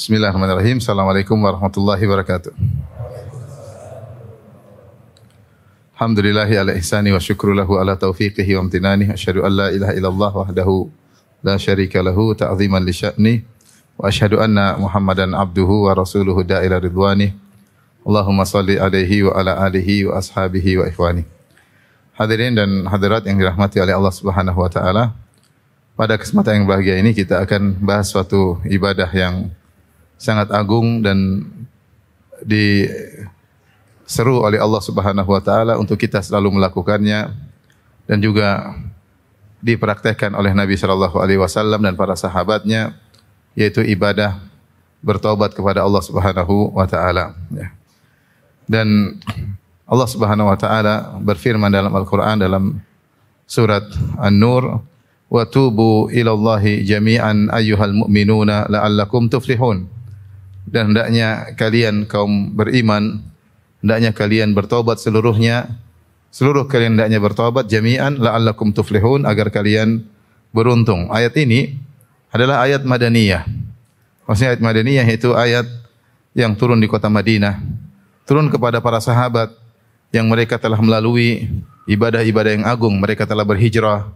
Bismillahirrahmanirrahim. Assalamualaikum warahmatullahi wabarakatuh. Alhamdulillahi ala ihsani wa syukru lahu ala taufiqihi wa amtinani. Asyhadu an la ilaha illallah wahdahu la syarika lahu ta'ziman li sya'ni. Wa asyhadu anna Muhammadan abduhu wa rasuluhu da'ila ridwani. Allahumma salli alaihi wa ala alihi wa ashabihi wa ikhwani. Hadirin dan hadirat yang dirahmati oleh Allah Subhanahu wa taala. Pada kesempatan yang bahagia ini kita akan bahas suatu ibadah yang sangat agung dan diseru oleh Allah Subhanahu wa taala untuk kita selalu melakukannya dan juga dipraktekkan oleh Nabi sallallahu alaihi wasallam dan para sahabatnya, yaitu ibadah bertaubat kepada Allah Subhanahu wa taala. Dan Allah Subhanahu wa taala berfirman dalam Al-Qur'an dalam surat An-Nur, "Wa tubu ilallahi jami'an ayyuhal mu'minuna la'allakum tuflihun." Dan hendaknya kalian kaum beriman, hendaknya kalian bertaubat seluruhnya, seluruh kalian hendaknya bertaubat jami'an la'allakum tuflihun, agar kalian beruntung. Ayat ini adalah ayat Madaniyah. Maksudnya ayat Madaniyah itu ayat yang turun di kota Madinah, turun kepada para sahabat yang mereka telah melalui ibadah-ibadah yang agung. Mereka telah berhijrah,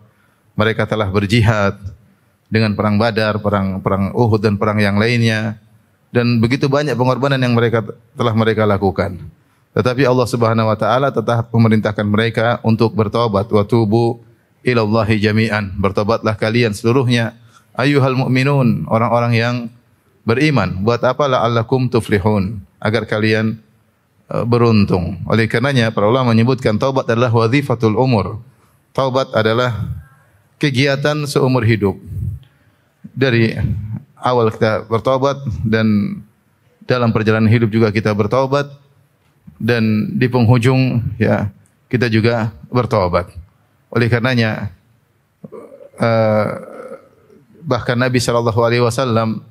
mereka telah berjihad dengan perang Badar, perang Uhud dan perang yang lainnya. Dan begitu banyak pengorbanan yang telah mereka lakukan. Tetapi Allah Subhanahu wa taala tetap memerintahkan mereka untuk bertaubat. Wa tubu ilallahi jami'an. Bertobatlah kalian seluruhnya, ayyuhal mu'minun, orang-orang yang beriman. Buat apa? La'allakum tuflihun, agar kalian beruntung. Oleh karenanya para ulama menyebutkan taubat adalah wazifatul umur. Taubat adalah kegiatan seumur hidup. Dari awal kita bertaubat dan dalam perjalanan hidup juga kita bertaubat, dan di penghujung ya kita juga bertaubat. Oleh karenanya bahkan Nabi sallallahu alaihi wasallam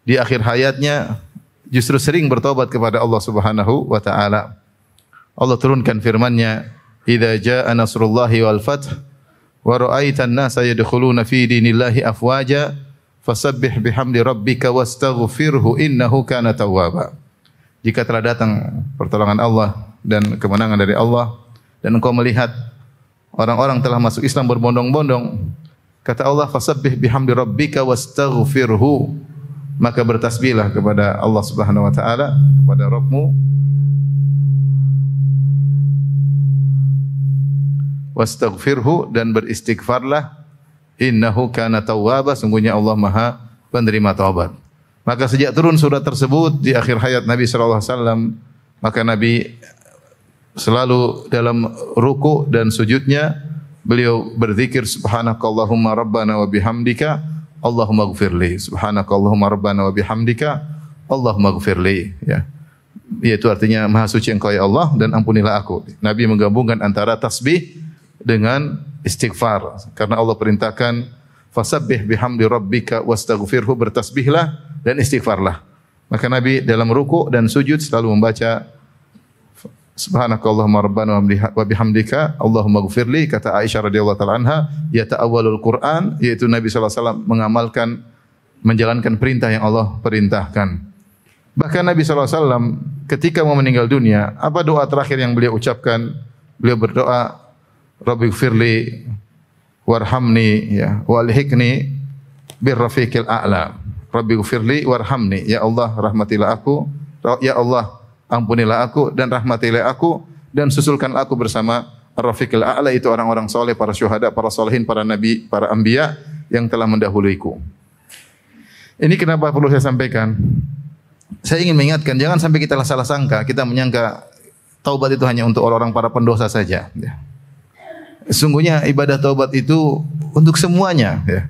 di akhir hayatnya justru sering bertaubat kepada Allah Subhanahu wa taala. Allah turunkan firman-Nya, "Idza jaa nasrullahi wal fath wa ra'aitan nasa yadkhuluna fi dinillahi afwaja fasabbih bihamdi rabbika wastaghfirhu innahu kana tawwaba." Jika telah datang pertolongan Allah dan kemenangan dari Allah, dan engkau melihat orang-orang telah masuk Islam berbondong-bondong, kata Allah, fasabbih bihamdi rabbika wastaghfirhu, maka bertasbihlah kepada Allah Subhanahu wa taala, kepada Rabbmu, wastaghfirhu, dan beristighfarlah, innahu kana tawwaba, sungguhnya Allah Maha penerima taubat. Maka sejak turun surat tersebut di akhir hayat Nabi sallallahu alaihi wasallam, maka Nabi selalu dalam ruku dan sujudnya beliau berzikir, subhanakallahumma rabbana wa bihamdika Allahumma ighfirli, subhanakallahumma rabbana wa bihamdika Allahumma ighfirli, ya. Yaitu artinya maha suci engkau ya Allah dan ampunilah aku. Nabi menggabungkan antara tasbih dengan istighfar, karena Allah perintahkan fasabbih bihamdi rabbika wastaghfirhu, bertasbihlah dan istighfarlah. Maka Nabi dalam ruku dan sujud selalu membaca subhanakallahumma rabbana wa bihamdika Allahumma ighfirli. Kata Aisyah radhiyallahu taala anha, yata'awwalul Qur'an, yaitu Nabi sallallahu alaihi wasallam mengamalkan, menjalankan perintah yang Allah perintahkan. Bahkan Nabi sallallahu alaihi wasallam ketika mau meninggal dunia, apa doa terakhir yang beliau ucapkan? Beliau berdoa, Rabbighfirli warhamni, ya, walhiqni birrafiqil a'la. Rabbighfirli warhamni, ya Allah rahmatilah aku, ya Allah ampunilah aku dan rahmatilah aku, dan susulkanlah aku bersama ar-rafiqil a'la, itu orang-orang soleh, para syuhada, para solehin, para nabi, para anbiya yang telah mendahuluiku. Ini kenapa perlu saya sampaikan? Saya ingin mengingatkan, jangan sampai kita salah sangka, kita menyangka taubat itu hanya untuk orang-orang para pendosa saja. Sesungguhnya ibadah taubat itu untuk semuanya. Ya.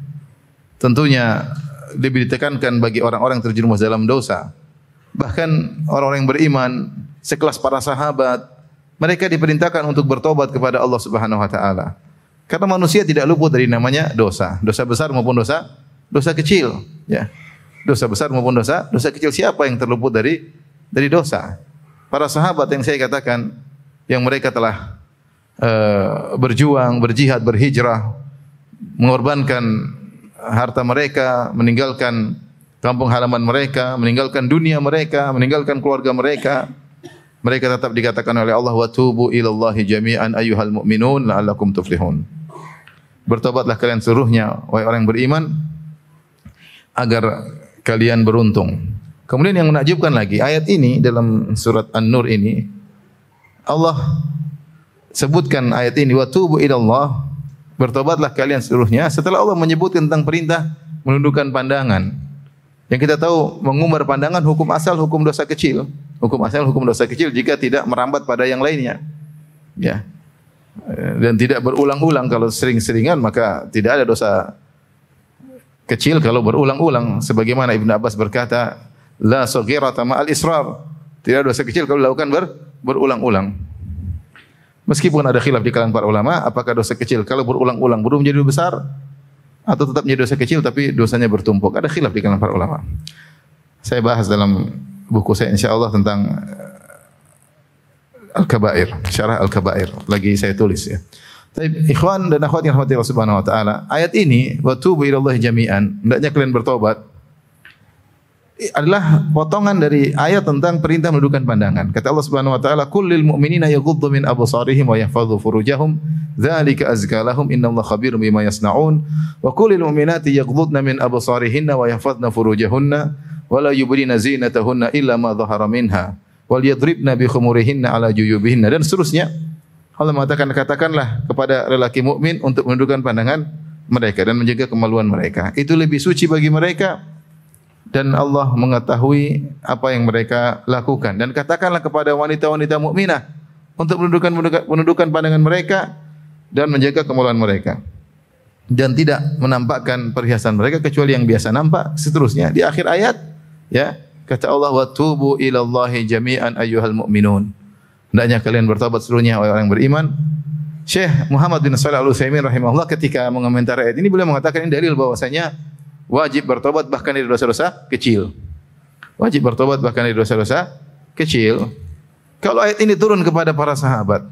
Tentunya lebih ditekankan bagi orang-orang yang terjerumus dalam dosa. Bahkan orang-orang yang beriman, sekelas para sahabat, mereka diperintahkan untuk bertobat kepada Allah Subhanahu wa taala. Karena manusia tidak luput dari namanya dosa. Dosa besar maupun dosa kecil, ya. Dosa besar maupun dosa kecil, siapa yang terluput dari dosa? Para sahabat yang saya katakan, yang mereka telah berjuang, berjihad, berhijrah, mengorbankan harta mereka, meninggalkan kampung halaman mereka, meninggalkan dunia mereka, meninggalkan keluarga mereka. Mereka tetap dikatakan oleh Allah, wa tubu ilallahi jami'an ayyuhal mu'minun la'allakum tuflihun. Bertobatlah kalian seluruhnya wahai orang yang beriman agar kalian beruntung. Kemudian yang menakjubkan lagi, ayat ini dalam surat An-Nur ini Allah sebutkan ayat ini, wa tubu ilallah, bertobatlah kalian seluruhnya, setelah Allah menyebutkan tentang perintah menundukkan pandangan. Yang kita tahu mengumbar pandangan hukum asal hukum dosa kecil. Hukum asal hukum dosa kecil jika tidak merambat pada yang lainnya. Ya. Dan tidak berulang-ulang. Kalau sering-seringan maka tidak ada dosa kecil kalau berulang-ulang. Sebagaimana Ibnu Abbas berkata, la saghirata ma'al israr. Tidak ada dosa kecil kalau dilakukan berulang-ulang. Meskipun ada khilaf di kalangan para ulama, apakah dosa kecil kalau berulang-ulang belum menjadi besar atau tetap menjadi dosa kecil tapi dosanya bertumpuk. Ada khilaf di kalangan para ulama. Saya bahas dalam buku saya insyaallah tentang Al-Kabair, Syarah Al-Kabair. Lagi saya tulis ya. Tapi ikhwan dan akhwat yang rahmati Allah Subhanahu wa taala, ayat ini wa tubu ilallahi jami'an, hendaknya kalian bertobat, adalah potongan dari ayat tentang perintah menundukkan pandangan. Kata Allah Subhanahu wa taala, "Kullil mu'minina yaghuddu min absarihim wa yahfadhu furujahum, dzalika azka lahum innallaha khabirum bima yasnaun." Wa kullil mu'minati yaghuddna min absarihinna wa yahfadhna furujahunna wa la yubdina zinatahunna illa ma dhahara minha wal yadribna bi khumurihinna ala juyubihinna, dan seterusnya. Allah mengatakan, katakanlah kepada lelaki mukmin untuk menundukkan pandangan mereka dan menjaga kemaluan mereka. Itu lebih suci bagi mereka. Dan Allah mengetahui apa yang mereka lakukan. Dan katakanlah kepada wanita-wanita mukminah untuk menundukkan pandangan mereka dan menjaga kemaluan mereka. Dan tidak menampakkan perhiasan mereka kecuali yang biasa nampak. Seterusnya di akhir ayat, ya, kata Allah, wa tubu ilallahi jami'an ayyuhal mu'minun. Hendaknya kalian bertobat seluruhnya oleh orang yang beriman. Syekh Muhammad bin Shalih Al-Utsaimin rahimahullah ketika mengomentari ayat ini beliau mengatakan ini dalil bahwasanya wajib bertobat bahkan dari dosa-dosa kecil. Wajib bertobat bahkan dari dosa-dosa kecil. Kalau ayat ini turun kepada para sahabat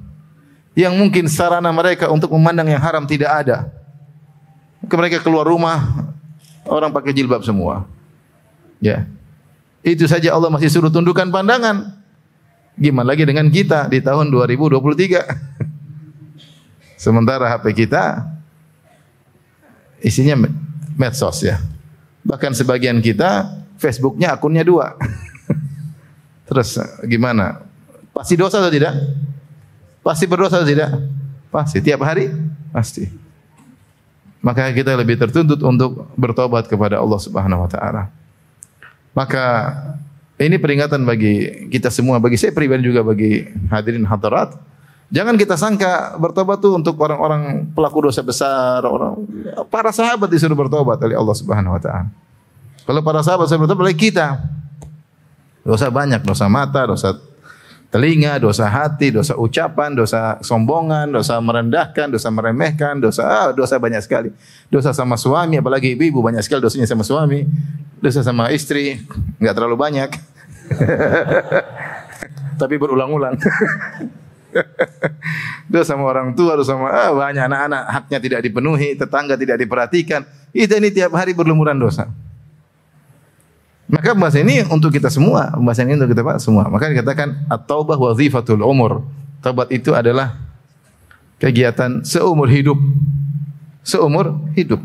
yang mungkin sarana mereka untuk memandang yang haram tidak ada, mereka keluar rumah orang pakai jilbab semua. Ya. Itu saja Allah masih suruh tundukkan pandangan. Gimana lagi dengan kita di tahun 2023? Sementara HP kita isinya medsos ya. Bahkan sebagian kita Facebooknya akunnya 2. Terus gimana? Pasti dosa atau tidak? Pasti berdosa atau tidak? Pasti. Tiap hari? Pasti. Maka kita lebih tertuntut untuk bertobat kepada Allah Subhanahu wa taala. Maka ini peringatan bagi kita semua, bagi saya pribadi juga bagi hadirin hadirat. Jangan kita sangka bertobat itu untuk orang-orang pelaku dosa besar, para sahabat disuruh bertobat oleh Allah Subhanahu wa taala. Kalau para sahabat saya bertobat oleh kita. Dosa banyak, dosa mata, dosa telinga, dosa hati, dosa ucapan, dosa sombongan, dosa merendahkan, dosa meremehkan, dosa banyak sekali. Dosa sama suami, apalagi ibu-ibu banyak sekali dosanya sama suami. Dosa sama istri enggak terlalu banyak. Tapi berulang-ulang. Dosa sama orang tua, dosa sama banyak anak-anak haknya tidak dipenuhi, tetangga tidak diperhatikan. Kita ini tiap hari berlumuran dosa. Maka bahasa ini untuk kita semua, bahasa ini untuk kita semua. Maka dikatakan at-taubah wazifatul umur. Taubat itu adalah kegiatan seumur hidup. Seumur hidup.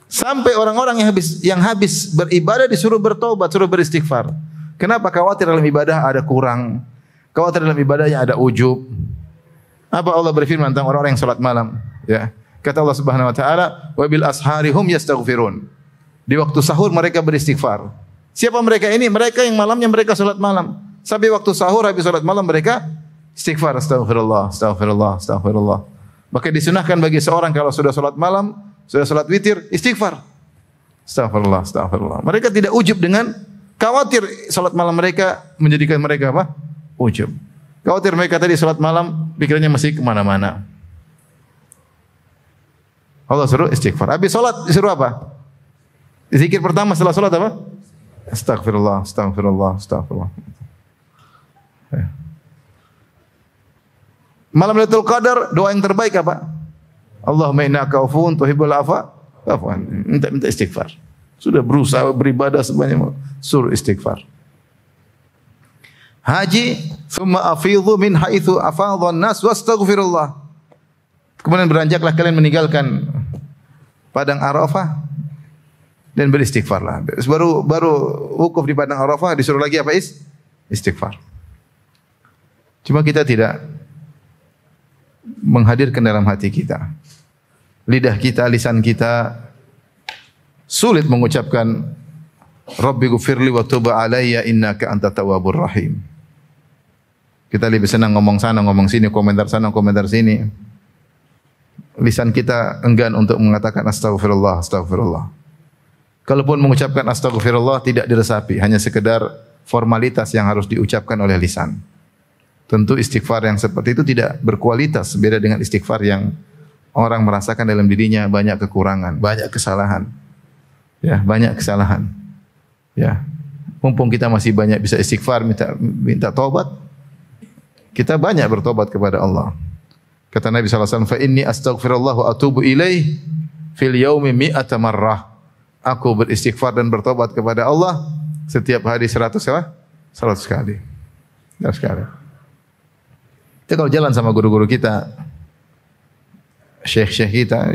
Sampai orang-orang yang habis beribadah disuruh bertobat, suruh beristighfar. Kenapa? Khawatir dalam ibadah ada kurang. Khawatir dalam ibadahnya ada ujub. Apa Allah berfirman tentang orang-orang yang salat malam? Ya. Kata Allah Subhanahu wa taala, "Wa bil ashari hum yastaghfirun." Di waktu sahur mereka beristighfar. Siapa mereka ini? Mereka yang malamnya mereka salat malam. Sampai waktu sahur habis salat malam mereka istighfar, astagfirullah, astagfirullah, astagfirullah. Maka disunahkan bagi seorang kalau sudah salat malam, sudah salat witir, istighfar. Astagfirullah, astagfirullah. Mereka tidak ujub dengan khawatir salat malam mereka menjadikan mereka apa? Ujub. Khawatir mereka tadi salat malam pikirannya masih kemana-mana. Allah suruh istighfar. Habis salat disuruh apa? Zikir pertama setelah salat apa? Astagfirullah, astagfirullah, astagfirullah. Malam Lailatul Qadar doa yang terbaik apa? Allahumma innaka afuwun tuhibbul afwa fa'fu anni. Minta istighfar. Sudah berusaha beribadah sebanyak suruh istighfar. Haji, thumma afidhu min haitsu afadha an-nas wastaghfirullah. Kemudian beranjaklah kalian meninggalkan padang Arafah dan beristighfarlah. Baru wukuf di padang Arafah disuruh lagi apa istighfar. Cuma kita tidak menghadirkan dalam hati kita. Lidah kita, lisan kita sulit mengucapkan Rabbi ghfirli wa tub alayya innaka antat tawwabur rahim. Kita lebih senang ngomong sana, ngomong sini, komentar sana, komentar sini. Lisan kita enggan untuk mengatakan astagfirullah, astagfirullah. Kalaupun mengucapkan astagfirullah tidak diresapi, hanya sekedar formalitas yang harus diucapkan oleh lisan. Tentu istighfar yang seperti itu tidak berkualitas, beda dengan istighfar yang orang merasakan dalam dirinya banyak kekurangan, banyak kesalahan. Ya, banyak kesalahan. Ya. Mumpung kita masih banyak bisa istighfar, minta taubat, kita banyak bertobat kepada Allah. Kata Nabi SAW, fa inni astaghfirullah wa atubu ilaih fil yaumi mi'ata marrah. Aku beristighfar dan bertobat kepada Allah setiap hari 100 kali. 100 kali. Kita kalau jalan sama guru-guru kita, syekh-syekh kita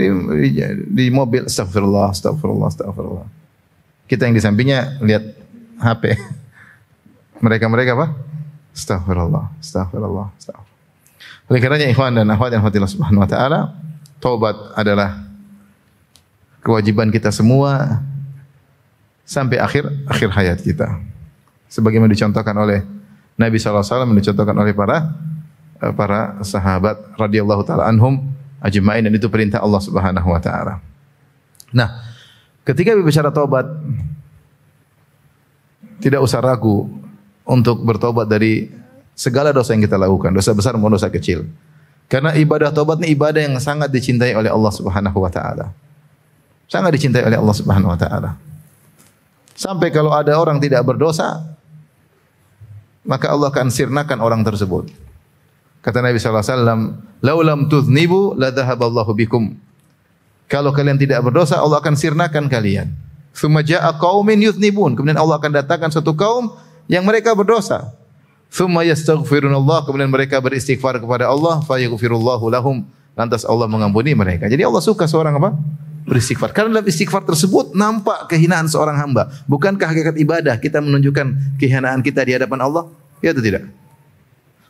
di mobil astagfirullah, astagfirullah, astagfirullah. Kita yang di sampingnya lihat HP. Mereka apa? Astagfirullah, astagfirullah, astagfirullah. Oleh karenanya ikhwan dan akhwat yang Allah Subhanahu wa taala, taubat adalah kewajiban kita semua sampai akhir hayat kita. Sebagaimana dicontohkan oleh Nabi sallallahu alaihi wasallam, dicontohkan oleh para sahabat radhiyallahu taala anhum ajma'in, dan itu perintah Allah Subhanahu wa taala. Nah, ketika berbicara taubat, tidak usah ragu untuk bertobat dari segala dosa yang kita lakukan, dosa besar maupun dosa kecil. Karena ibadah taubat ini ibadah yang sangat dicintai oleh Allah Subhanahu wa taala. Sangat dicintai oleh Allah Subhanahu wa taala. Sampai kalau ada orang tidak berdosa, maka Allah akan sirnakan orang tersebut. Kata Nabi sallallahu alaihi wasallam, "Lau lam tuznibu la dhahaballahu bikum." Kalau kalian tidak berdosa, Allah akan sirnakan kalian. Tsumma jaa'a qaumin yuznibun. Kemudian Allah akan datangkan suatu kaum yang mereka berdosa. Tsumma yastaghfirunallah, kemudian mereka beristighfar kepada Allah, fa yaghfirullahu lahum, lantas Allah mengampuni mereka. Jadi Allah suka seorang apa? Beristighfar. Karena dalam istighfar tersebut nampak kehinaan seorang hamba. Bukankah hakikat ibadah kita menunjukkan kehinaan kita di hadapan Allah? Ya atau tidak?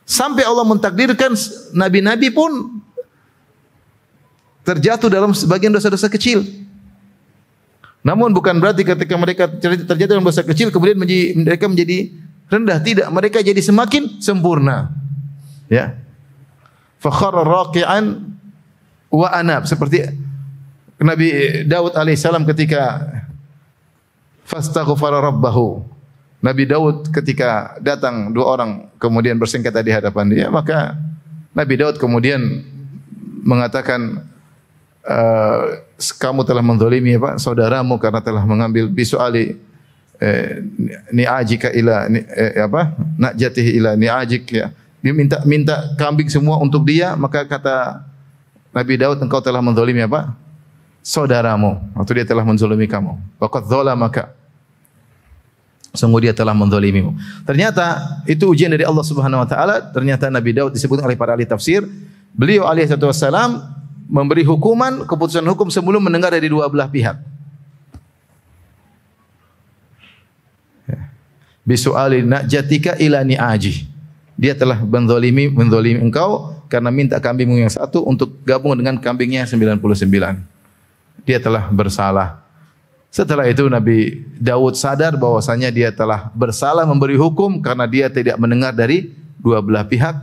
Sampai Allah mentakdirkan nabi-nabi pun terjatuh dalam sebagian dosa-dosa kecil. Namun bukan berarti ketika mereka terjatuh dalam dosa kecil kemudian mereka menjadi rendah, tidak, mereka jadi semakin sempurna. Ya. Fa kharra raqi'an wa anab, seperti Nabi Daud alaihissalam ketika fastaghfara rabbahu. Nabi Daud ketika datang dua orang kemudian bersengketa di hadapan dia, maka Nabi Daud kemudian mengatakan, kamu telah menzalimi saudaramu karena telah mengambil bisuali ni'ajika ila najatihi ila ni'ajik, ya. Dia minta kambing semua untuk dia, maka kata Nabi Daud, engkau telah menzalimi saudaramu, atau dia telah menzalimi kamu. Waqad zalamaka, sungguh dia telah menzalimimu. Ternyata itu ujian dari Allah Subhanahu wa taala. Ternyata Nabi Daud disebutkan oleh para ahli tafsir, beliau alaihi wassalam memberi hukuman, keputusan hukum sebelum mendengar dari dua belah pihak. Bisu'ali najatika ila ni'aji. Dia telah menzalimi engkau karena minta kambingmu yang satu untuk gabung dengan kambingnya 99. Dia telah bersalah. Setelah itu Nabi Daud sadar bahwasanya dia telah bersalah memberi hukum karena dia tidak mendengar dari dua belah pihak.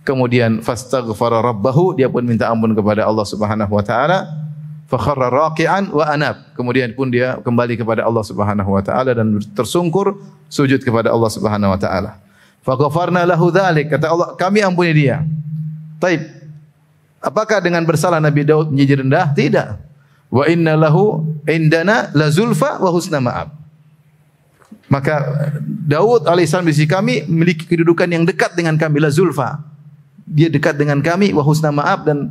Kemudian fastaghfara rabbahu, dia pun minta ampun kepada Allah Subhanahu wa taala. Fa kharra raqi'an wa anab. Kemudian pun dia kembali kepada Allah Subhanahu wa taala dan tersungkur sujud kepada Allah Subhanahu wa taala. Fa ghafarna lahu dzalik, kata Allah, kami ampuni dia. Taib. Apakah dengan bersalah Nabi Daud menjadi rendah? Tidak. Wa inna lahu indana la zulfa wa husna ma'ab. Maka Daud alaihissalam di sisi kami memiliki kedudukan yang dekat dengan kami, la zulfa. Dia dekat dengan kami, wa husna ma'ab, dan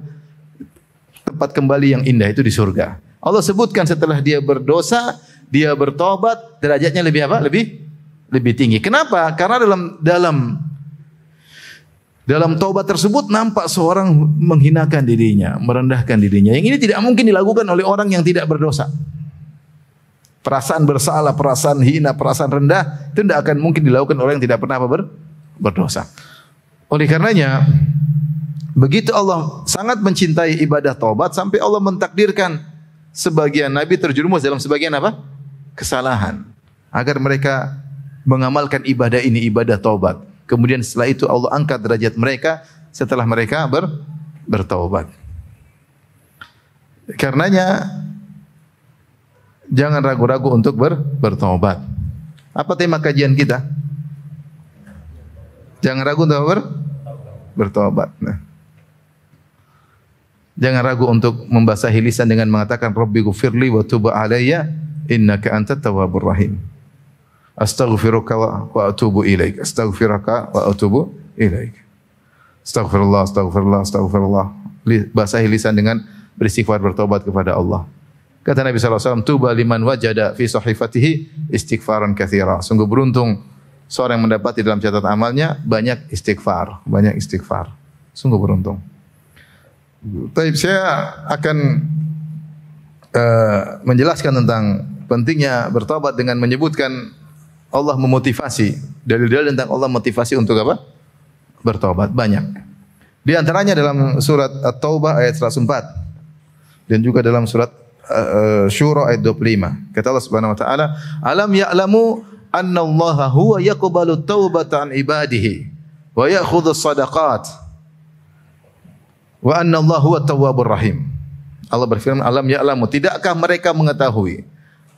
tempat kembali yang indah itu di surga. Allah sebutkan setelah dia berdosa, dia bertobat, derajatnya lebih apa? Lebih tinggi. Kenapa? Karena dalam taubat tersebut nampak seorang menghinakan dirinya, merendahkan dirinya. Yang ini tidak mungkin dilakukan oleh orang yang tidak berdosa. Perasaan bersalah, perasaan hina, perasaan rendah itu tidak akan mungkin dilakukan oleh yang tidak pernah berdosa. Oleh karenanya, begitu Allah sangat mencintai ibadah taubat sampai Allah mentakdirkan sebagian nabi terjerumus dalam sebagian apa? Kesalahan. Agar mereka mengamalkan ibadah ini, ibadah taubat. Kemudian setelah itu Allah angkat derajat mereka setelah mereka bertaubat. Karenanya jangan ragu-ragu untuk bertaubat. Apa tema kajian kita? Jangan ragu untuk bertaubat. Nah. Jangan ragu untuk membasahi lisan dengan mengatakan Rabbi ghfirli wa tub alayya innaka antat tawwabur rahim. Astaghfiruka wa atubu ilaik. Astaghfiruka wa atubu ilaik. Astaghfirullah, astaghfirullah, astaghfirullah. Basahi lisan dengan beristighfar bertobat kepada Allah. Kata Nabi SAW, tuba liman wajada fi sahifatihi istighfaran katsira. Sungguh beruntung seorang yang mendapati dalam catatan amalnya banyak istighfar. Banyak istighfar. Sungguh beruntung. Tapi saya akan menjelaskan tentang pentingnya bertobat dengan menyebutkan Allah memotivasi. Dalil-dalil tentang Allah motivasi untuk apa? Bertobat. Banyak. Di antaranya dalam surat At-Taubah ayat 104. Dan juga dalam surat Syura ayat 25. Kata Allah Subhanahu wa taala, "Alam ya'lamu anna Allah huwa yaqbalu taubata an ibadihi wa ya'khudhu as-sadaqat wa anna Allah huwa tawwabur rahim." Allah berfirman, "Alam ya'lamu, tidakkah mereka mengetahui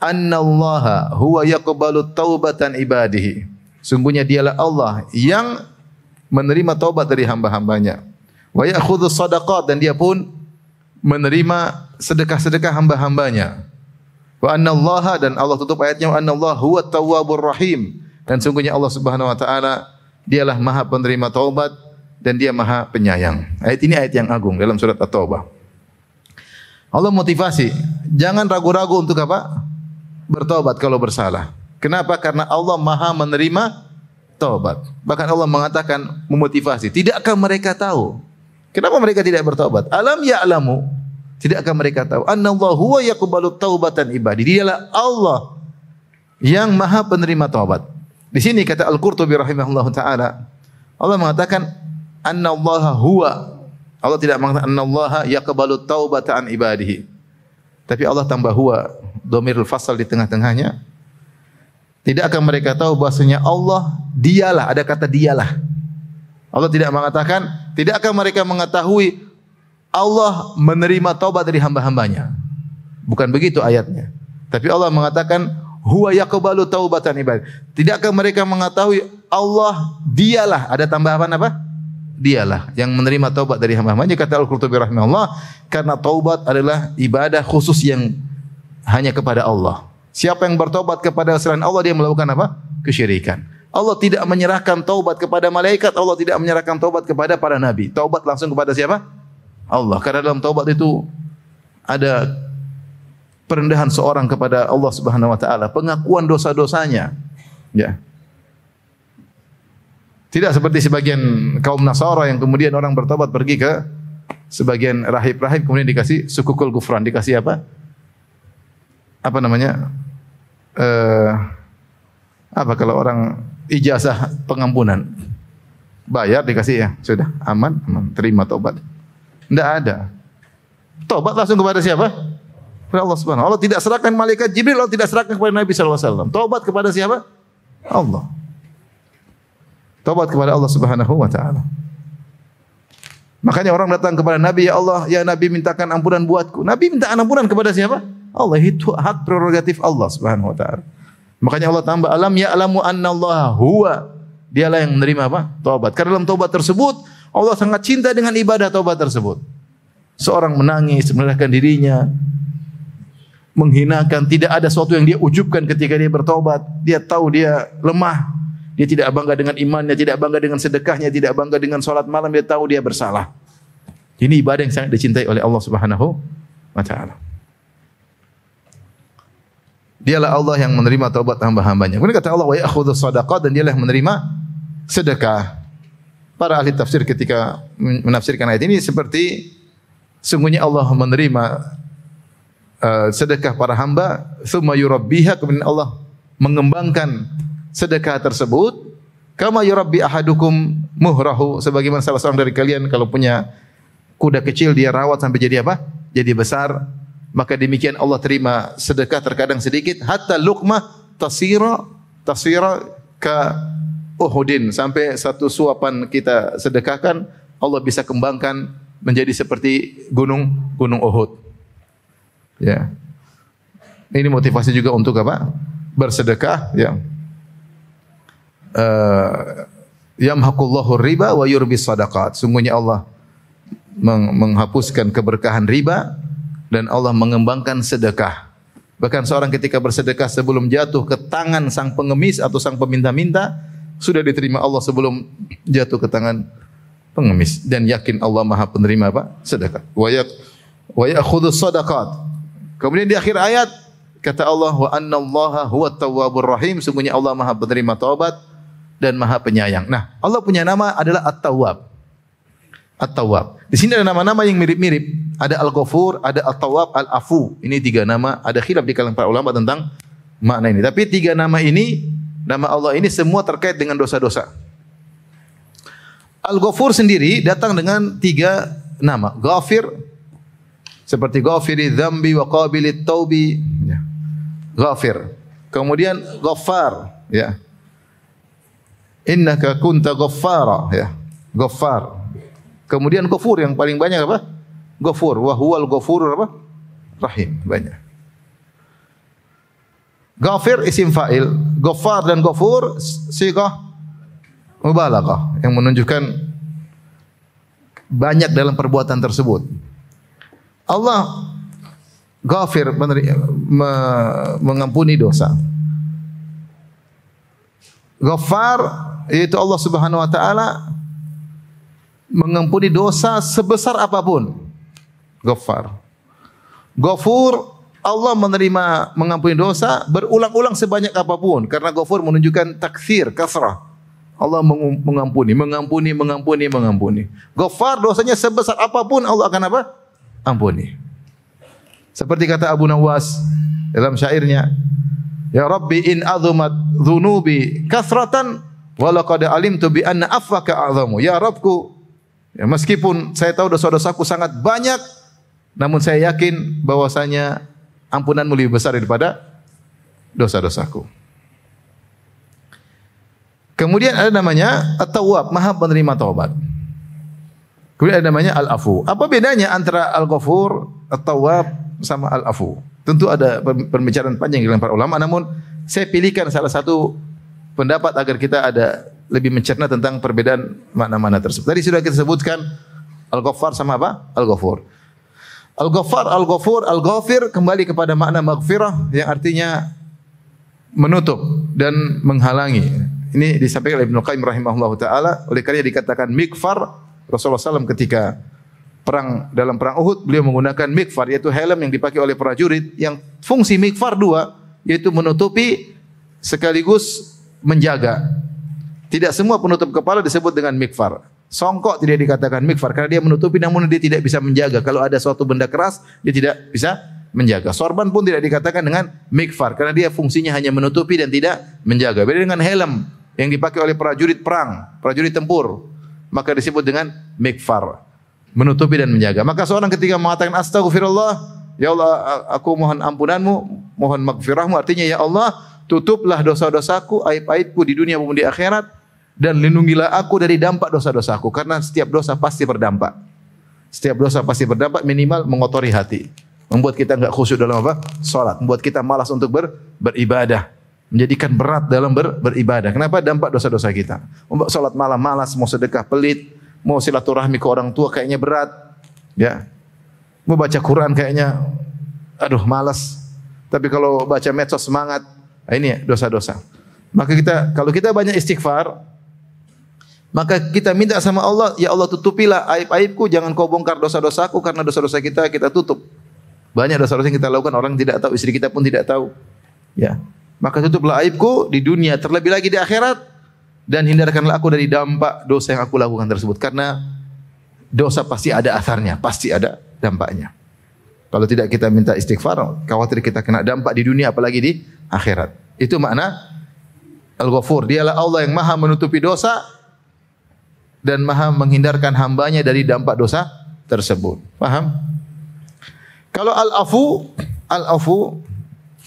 annallaha huwa yaqbalu taubatan ibadihi." Sungguhnya dialah Allah yang menerima taubat dari hamba-hambanya. Wa ya'khudhu shadaqat, dan dia pun menerima sedekah-sedekah hamba-hambanya. Wa annallaha, dan Allah tutup ayatnya, wa annallaha huwa tawwabur rahim, dan sungguhnya Allah Subhanahu wa taala dialah Maha penerima taubat dan dia Maha penyayang. Ayat ini ayat yang agung dalam surat At-Taubah. Allah motivasi, jangan ragu-ragu untuk apa? Bertobat kalau bersalah. Kenapa? Karena Allah Maha menerima taubat. Bahkan Allah mengatakan memotivasi, tidakkah mereka tahu? Kenapa mereka tidak bertobat? Alam ya'lamu, tidakkah mereka tahu? Annallahu huwa yaqbalu taubatan ibadi. Dialah Allah yang Maha penerima taubat. Di sini kata Al-Qurtubi rahimahullahu taala, Allah mengatakan annallaha huwa. Allah tidak mengatakan annallaha yaqbalu taubata an ibadihi. Tapi Allah tambah huwa, dhamirul fasal di tengah-tengahnya. Tidakkah mereka tahu bahasanya Allah dialah, ada kata dialah. Allah tidak mengatakan, tidakkah mereka mengetahui Allah menerima taubat dari hamba-hambanya. Bukan begitu ayatnya. Tapi Allah mengatakan huwa yaqbalu taubatan ibad. Tidakkah mereka mengetahui Allah dialah, ada tambahan apa? Dialah yang menerima taubat dari hamba-hambanya. Kata Al-Qurtubi rahimahullah, karena taubat adalah ibadah khusus yang hanya kepada Allah. Siapa yang bertobat kepada selain Allah, dia melakukan apa? Kesyirikan. Allah tidak menyerahkan taubat kepada malaikat, Allah tidak menyerahkan taubat kepada para nabi. Taubat langsung kepada siapa? Allah. Karena dalam taubat itu ada perendahan seorang kepada Allah Subhanahu wa taala, pengakuan dosa-dosanya. Ya. Tidak seperti sebagian kaum Nasara yang kemudian orang bertobat pergi ke sebagian rahib-rahib kemudian dikasih sukukul gufran, dikasih apa? Apa namanya? Apa kalau orang ijazah pengampunan? Bayar dikasih ya, sudah aman, terima taubat. Tidak ada. Taubat langsung kepada siapa? Kepada Allah Subhanahu. Allah tidak serahkan malaikat Jibril, Allah tidak serahkan kepada Nabi sallallahu alaihi wasallam. Taubat kepada siapa? Allah. Taubat kepada Allah Subhanahu wa taala. Makanya orang datang kepada Nabi, ya Allah, ya Nabi mintakan ampunan buatku. Nabi minta ampunan kepada siapa? Allah. Itu hak prerogatif Allah Subhanahu wa taala. Makanya Allah tambah alam ya'lamu annallaha huwa. Dialah yang menerima apa? Taubat. Karena dalam taubat tersebut Allah sangat cinta dengan ibadah taubat tersebut. Seorang menangis, merendahkan dirinya, menghinakan, tidak ada sesuatu yang dia ujubkan ketika dia bertaubat. Dia tahu dia lemah. Dia tidak bangga dengan imannya, tidak bangga dengan sedekahnya, tidak bangga dengan salat malam, dia tahu dia bersalah. Ini ibadah yang sangat dicintai oleh Allah Subhanahu wa taala. Dialah Allah yang menerima taubat hamba-hambanya. Kemudian kata Allah, wa ya'khudhu shadaqat, dan dialah yang menerima sedekah. Para ahli tafsir ketika menafsirkan ayat ini seperti sungguhnya Allah menerima sedekah para hamba, tsumma yurabbiha, kemudian Allah mengembangkan sedekah tersebut, kama yurabbi ahadukum muhrahu, sebagaimana salah seorang dari kalian kalau punya kuda kecil dia rawat sampai jadi apa? Jadi besar. Maka demikian Allah terima sedekah terkadang sedikit, hatta luqmah tasira ka Uhudin, sampai satu suapan kita sedekahkan Allah bisa kembangkan menjadi seperti gunung Uhud. Ya. Ini motivasi juga untuk apa? Bersedekah, ya. Yamhaqullahu riba wa yurbis sadaqat. Sungguhnya Allah menghapuskan keberkahan riba dan Allah mengembangkan sedekah. Bahkan seorang ketika bersedekah sebelum jatuh ke tangan sang pengemis atau sang peminta-minta, sudah diterima Allah sebelum jatuh ke tangan pengemis, dan yakin Allah Maha penerima apa? Sedekah. Wa ya'khudhu shadaqat. Kemudian di akhir ayat kata Allah, wa annallaha huwat tawwabur rahim, sungguhnya Allah Maha penerima taubat dan Maha penyayang. Nah, Allah punya nama adalah At-Tawwab. At-Tawwab. Di sini ada nama-nama yang mirip-mirip. Ada Al-Ghafur, ada At-Tawwab, Al-Afu. Ini 3 nama. Ada khilaf di kalangan para ulama tentang makna ini. Tapi 3 nama ini, nama Allah ini semua terkait dengan dosa-dosa. Al-Ghafur sendiri datang dengan 3 nama. Ghafir, seperti ghafiri dzambi wa qabilit taubi. Ya. Ghafir. Kemudian Ghaffar. Ya. Innaka kunta ghaffara. Ya. Ghaffar. Kemudian Ghafur yang paling banyak apa? Ghafur. Wa huwal ghafurur apa? Rahim. Banyak. Ghafir isim fa'il. Ghaffar dan Ghafur sighah mubalaghah yang menunjukkan banyak dalam perbuatan tersebut. Allah Ghafir, mengampuni dosa. Ghaffar yaitu Allah Subhanahu wa taala mengampuni dosa sebesar apapun. Ghaffar. Ghafur, Allah mengampuni dosa berulang-ulang sebanyak apapun, karena Ghafur menunjukkan takfir, kasrah. Allah mengampuni. Ghaffar, dosanya sebesar apapun Allah akan apa? Ampuni. Seperti kata Abu Nawas dalam syairnya, ya Rabbi in azumat dhunubi kasratan wa laqad alimtu bi anna afwaka a'zamu. Ya Rabbku, ya, meskipun saya tahu dosa-dosaku sangat banyak, namun saya yakin bahwasanya ampunanmu lebih besar daripada dosa-dosaku. Kemudian ada namanya At-Tawwab, Maha penerima taubat. Kemudian ada namanya Al-Afu. Apa bedanya antara Al-Ghafur, At-Tawwab sama Al-Afu? Tentu ada pembicaraan panjang di kalangan para ulama, namun saya pilihkan salah satu pendapat agar kita ada lebih mencerna tentang perbedaan makna-makna tersebut. Tadi sudah kita sebutkan Al-Ghaffar sama apa? Al-Ghafur. Al-Ghaffar, Al-Ghafur, Al-Ghafir kembali kepada makna maghfirah yang artinya menutup dan menghalangi. Ini disampaikan oleh Ibnu Qayyim rahimahullahu taala, oleh karena dikatakan mikfar. Rasulullah SAW ketika dalam perang Uhud, beliau menggunakan mikfar, yaitu helm yang dipakai oleh prajurit, yang fungsi mikfar 2, yaitu menutupi sekaligus menjaga. Tidak semua penutup kepala disebut dengan mikfar. Songkok tidak dikatakan mikfar karena dia menutupi namun dia tidak bisa menjaga. Kalau ada suatu benda keras, dia tidak bisa menjaga. Sorban pun tidak dikatakan dengan mikfar karena dia fungsinya hanya menutupi dan tidak menjaga. Beda dengan helm yang dipakai oleh prajurit perang, prajurit tempur, maka disebut dengan mikfar, menutupi dan menjaga. Maka seorang ketika mengatakan astaghfirullah, ya Allah aku mohon ampunanmu, mohon maghfirahmu, artinya ya Allah tutuplah dosa-dosaku, aib-aibku di dunia maupun di akhirat, dan lindungilah aku dari dampak dosa-dosaku, karena setiap dosa pasti berdampak. Setiap dosa pasti berdampak, minimal mengotori hati, membuat kita enggak khusyuk dalam apa? Salat, membuat kita malas untuk beribadah, menjadikan berat dalam beribadah. Kenapa? Dampak dosa-dosa kita. Membuat salat malam malas, mau sedekah pelit, mau silaturahmi ke orang tua kayaknya berat, ya. Mau baca Quran kayaknya aduh malas. Tapi kalau baca medsos semangat. Nah, ini dosa-dosa. Maka kalau kita banyak istighfar, maka kita minta sama Allah, ya Allah tutupilah aib-aibku, jangan kau bongkar dosa-dosaku, karena dosa-dosa kita tutup. Banyak dosa-dosa yang kita lakukan orang tidak tahu, istri kita pun tidak tahu. Ya. Maka tutuplah aibku di dunia, terlebih lagi di akhirat, dan hindarkanlah aku dari dampak dosa yang aku lakukan tersebut. Karena dosa pasti ada asarnya, pasti ada dampaknya. Kalau tidak kita minta istighfar, khawatir kita kena dampak di dunia apalagi di akhirat. Itu makna Al-Ghafur. Dialah Allah yang maha menutupi dosa dan maha menghindarkan hambanya dari dampak dosa tersebut. Paham? Kalau Al-Afu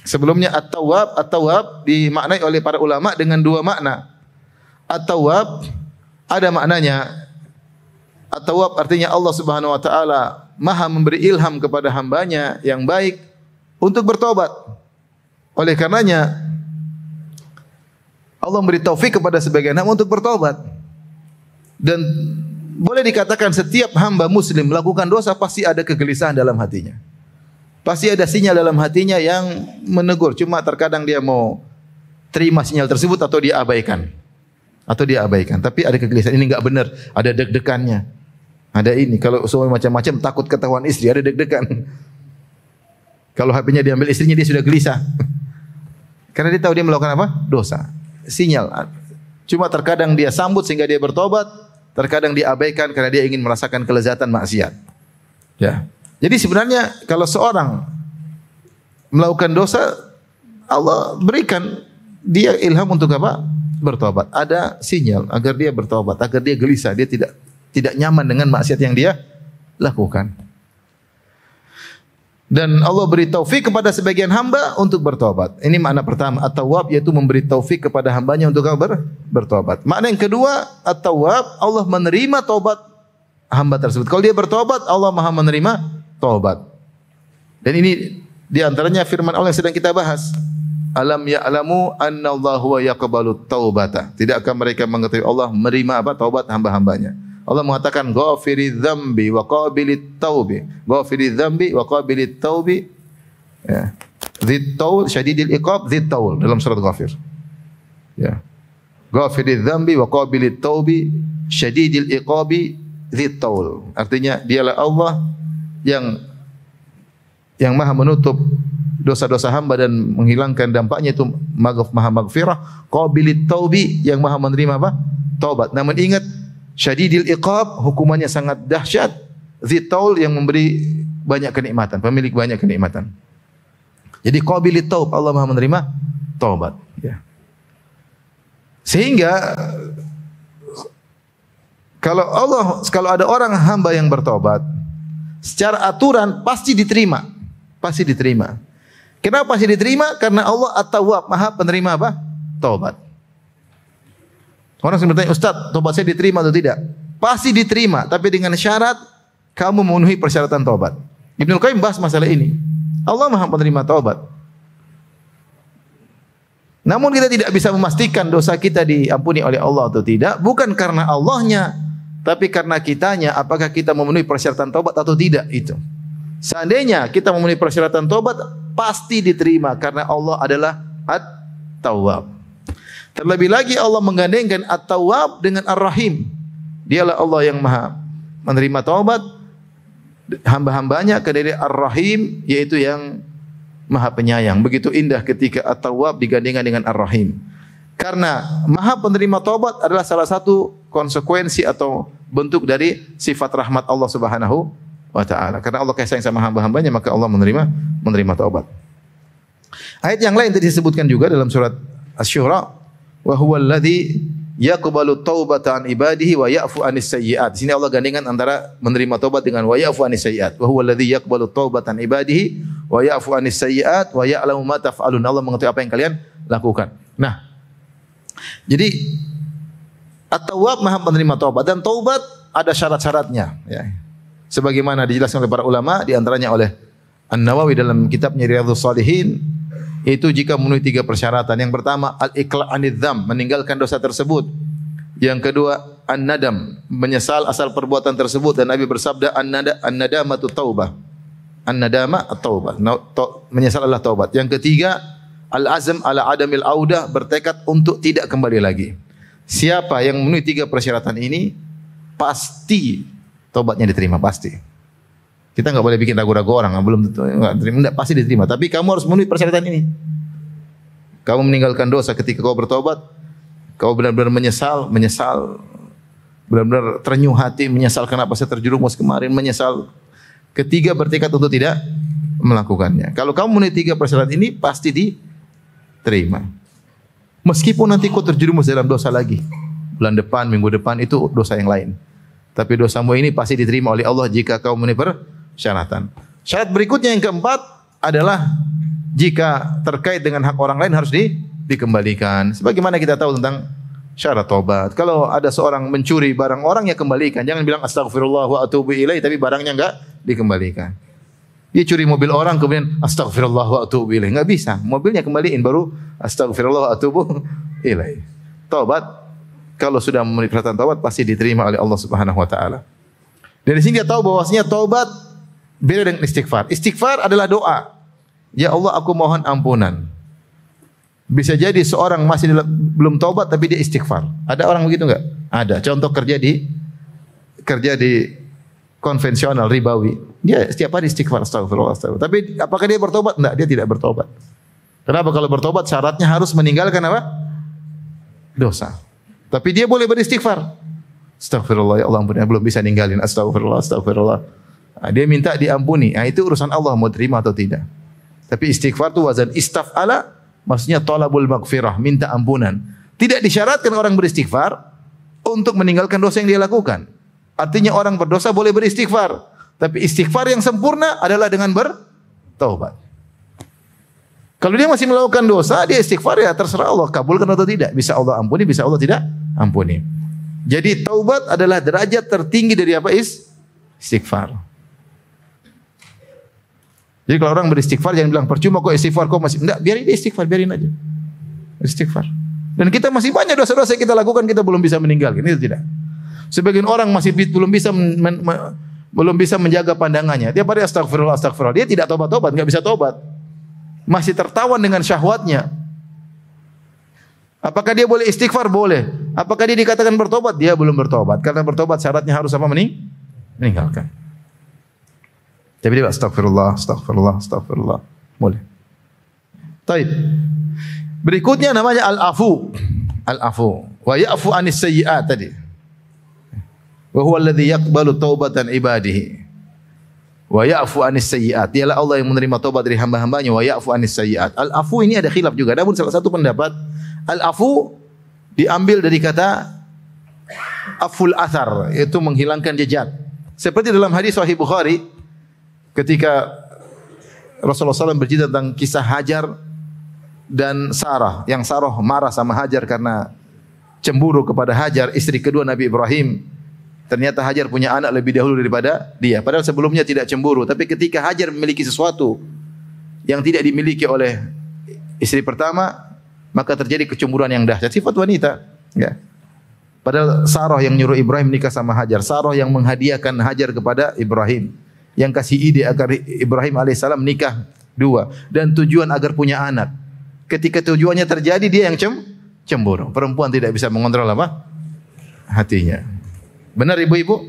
sebelumnya At-Tawwab dimaknai oleh para ulama dengan dua makna. At-Tawwab ada maknanya. At-Tawwab artinya Allah Subhanahu wa taala maha memberi ilham kepada hambanya yang baik untuk bertobat. Oleh karenanya Allah memberi taufik kepada sebagian hamba untuk bertobat. Dan boleh dikatakan setiap hamba muslim melakukan dosa pasti ada kegelisahan dalam hatinya. Pasti ada sinyal dalam hatinya yang menegur. Cuma terkadang dia mau terima sinyal tersebut atau dia abaikan. Tapi ada kegelisahan, ini enggak benar, ada deg-degannya. Ada ini, kalau semua macam-macam takut ketahuan istri, ada deg-degan. Kalau HP-nya diambil istrinya dia sudah gelisah. Karena dia tahu dia melakukan apa? Dosa. Sinyal. Cuma terkadang dia sambut sehingga dia bertobat, terkadang dia abaikan karena dia ingin merasakan kelezatan maksiat. Ya. Jadi sebenarnya kalau seorang melakukan dosa, Allah berikan dia ilham untuk apa? Bertobat. Ada sinyal agar dia bertobat, agar dia gelisah, dia tidak nyaman dengan maksiat yang dia lakukan. Dan Allah beri taufik kepada sebagian hamba untuk bertobat. Ini makna pertama, At-Tawwab, yaitu memberi taufik kepada hambanya untuk bertobat. Makna yang kedua, At-Tawwab, Allah menerima taubat hamba tersebut. Kalau dia bertobat, Allah Maha menerima taubat. Dan ini di antaranya firman Allah yang sedang kita bahas. Alam ya'lamu anna Allah huwa yaqbalu taubata. Tidakkah mereka mengetahui Allah menerima apa? Taubat hamba-hambanya. Allah mengatakan ghafiriz dzambi wa qabilit taubi. Ghafiriz dzambi wa qabilit taubi. Ya. Dzit taul syadidil iqab dzit taul dalam surat Ghafir. Ya. Ghafiriz dzambi wa qabilit taubi syadidil iqabi dzit taul. Artinya dialah Allah yang maha menutup dosa-dosa hamba dan menghilangkan dampaknya, itu maha maghfirah, qabilit taubi, yang maha menerima apa? Taubat. Namun ingat, syadidil iqab, hukumannya sangat dahsyat, dzit taul, yang memberi banyak kenikmatan, pemilik banyak kenikmatan. Jadi qabilit taub, Allah maha menerima taubat. Ya. Sehingga kalau ada orang hamba yang bertobat, secara aturan pasti diterima. Pasti diterima. Kenapa pasti diterima? Karena Allah At-Tawwab, maha penerima apa? Taubat. Orang sering bertanya, Ustaz, taubat saya diterima atau tidak? Pasti diterima, tapi dengan syarat kamu memenuhi persyaratan taubat. Ibnu Qayyim bahas masalah ini. Allah maha penerima taubat. Namun kita tidak bisa memastikan dosa kita diampuni oleh Allah atau tidak, bukan karena Allahnya, tapi karena kitanya, apakah kita memenuhi persyaratan taubat atau tidak itu. Seandainya kita memenuhi persyaratan taubat, pasti diterima karena Allah adalah At-Tawwab. Terlebih lagi Allah menggandengkan At-Tawwab dengan Ar-Rahim. Dialah Allah yang maha menerima taubat hamba-hambanya, kediri Ar-Rahim, yaitu yang maha penyayang. Begitu indah ketika At-Tawwab digandengkan dengan Ar-Rahim. Karena maha penerima taubat adalah salah satu konsekuensi atau bentuk dari sifat rahmat Allah Subhanahu wa ta'ala. Karena Allah kasih sayang sama hamba-hambanya, maka Allah menerima taubat. Ayat yang lain tadi disebutkan juga dalam surat Asy-Syura, wa huwal ladzi yaqbalu taubata an ibadihi wa ya'fu anis sayyi'at. Di sini Allah gandengkan antara menerima taubat dengan wa ya'fu anis sayyi'at. Wa huwal ladzi yaqbalu taubata an ibadihi wa ya'fu anis sayyi'at wa ya'lamu ma taf'alun. Allah mengetahui apa yang kalian lakukan. Nah, jadi At-Tawwab maha menerima taubat, dan taubat ada syarat-syaratnya, ya. Sebagaimana dijelaskan oleh para ulama, di antaranya oleh An-Nawawi dalam kitabnya Riyadhus Shalihin, yaitu jika memenuhi 3 persyaratan. Yang pertama, al-iqla' anidz dzam, meninggalkan dosa tersebut. Yang kedua, an-nadam, menyesal asal perbuatan tersebut, dan Nabi bersabda an-nadamatu taubah. An-nadama at-taubah. Menyesal adalah taubat. Yang ketiga, al-azm ala adamil audah, bertekad untuk tidak kembali lagi. Siapa yang memenuhi 3 persyaratan ini, pasti taubatnya diterima, pasti. Kita enggak boleh bikin ragu-ragu orang, belum tentu enggak diterima, pasti diterima. Tapi kamu harus memenuhi persyaratan ini. Kamu meninggalkan dosa ketika kau bertobat, kau benar-benar menyesal, benar-benar terenyuh hati, menyesal kenapa saya terjerumus kemarin, menyesal. Ketiga, bertekad untuk tidak melakukannya. Kalau kamu memenuhi 3 persyaratan ini, pasti diterima. Meskipun nanti kau terjerumus dalam dosa lagi, bulan depan, minggu depan, itu dosa yang lain. Tapi dosamu ini pasti diterima oleh Allah jika kau memenuhi persyaratan. Syarat berikutnya yang keempat adalah jika terkait dengan hak orang lain harus dikembalikan. Sebagaimana kita tahu tentang syarat taubat. Kalau ada seorang mencuri barang orang, ya kembalikan. Jangan bilang astagfirullah wa atubu ilaih tapi barangnya enggak dikembalikan. Dia curi mobil orang kemudian astagfirullah wa atubu ilaih. Enggak bisa. Mobilnya kembaliin baru astagfirullah wa atubu ilaih. Taubat kalau sudah memenuhi persyaratan taubat pasti diterima oleh Allah Subhanahu wa taala. Dari sini dia tahu bahwasanya taubat beda dengan istighfar. Istighfar adalah doa. Ya Allah, aku mohon ampunan. Bisa jadi seorang masih belum taubat tapi dia istighfar. Ada orang begitu enggak? Ada. Contoh kerja di konvensional ribawi. Dia setiap hari istighfar, astagfirullah, astagfirullah. Tapi apakah dia bertobat? Enggak, dia tidak bertobat. Kenapa? Kalau bertobat syaratnya harus meninggalkan apa? Dosa. Tapi dia boleh beristighfar. Astagfirullah, ya Allah ampuni, belum bisa ninggalin. Astagfirullah, astagfirullah. Nah, dia minta diampuni. Nah, itu urusan Allah mau terima atau tidak. Tapi istighfar itu wazan istaf'ala, maksudnya talabul maghfirah, minta ampunan. Tidak disyaratkan orang beristighfar untuk meninggalkan dosa yang dia lakukan. Artinya orang berdosa boleh beristighfar, tapi istighfar yang sempurna adalah dengan bertaubat. Kalau dia masih melakukan dosa, dia istighfar, ya terserah Allah kabulkan atau tidak. Bisa Allah ampuni, bisa Allah tidak ampuni. Jadi taubat adalah derajat tertinggi dari apa? Istighfar. Jadi kalau orang beristighfar jangan bilang percuma kok istighfar kok masih enggak, biarin dia istighfar, biarin aja. Istighfar. Dan kita masih banyak dosa-dosa yang kita lakukan kita belum bisa meninggalkan, itu tidak. Sebagian orang masih belum bisa menjaga pandangannya. Dia pada astagfirullah, astagfirullah. Dia tidak tobat-tobat, enggak bisa tobat. Masih tertawan dengan syahwatnya. Apakah dia boleh istighfar? Boleh. Apakah dia dikatakan bertobat? Dia belum bertobat. Karena bertobat syaratnya harus apa? Meninggalkan. Tapi dia astagfirullah, astagfirullah, astagfirullah. Boleh. Taib. Berikutnya namanya al-afu. Al-afu. Wa ya'fu anis sayyi'at tadi. Wa huwa alladhi yaqbalu taubatan ibadihi. Wa ya'fu anis sayyi'at. Dialah Allah yang menerima taubat dari hamba-hambanya. Wa ya'fu anis sayyi'at. Al-afu ini ada khilaf juga. Namun salah satu pendapat, al-afu diambil dari kata aful athar, yaitu menghilangkan jejak. Seperti dalam hadis Sahih Bukhari, ketika Rasulullah SAW bercerita tentang kisah Hajar dan Sarah, yang Sarah marah sama Hajar karena cemburu kepada Hajar, istri kedua Nabi Ibrahim. Ternyata Hajar punya anak lebih dahulu daripada dia. Padahal sebelumnya tidak cemburu. Tapi ketika Hajar memiliki sesuatu yang tidak dimiliki oleh istri pertama, maka terjadi kecemburuan yang dahsyat. Sifat wanita. Ya. Padahal Sarah yang nyuruh Ibrahim nikah sama Hajar. Sarah yang menghadiahkan Hajar kepada Ibrahim. Yang kasih ide agar Ibrahim alaihissalam nikah dua. Dan tujuan agar punya anak. Ketika tujuannya terjadi, dia yang cemburu. Perempuan tidak bisa mengontrol apa? Hatinya. Benar ibu-ibu?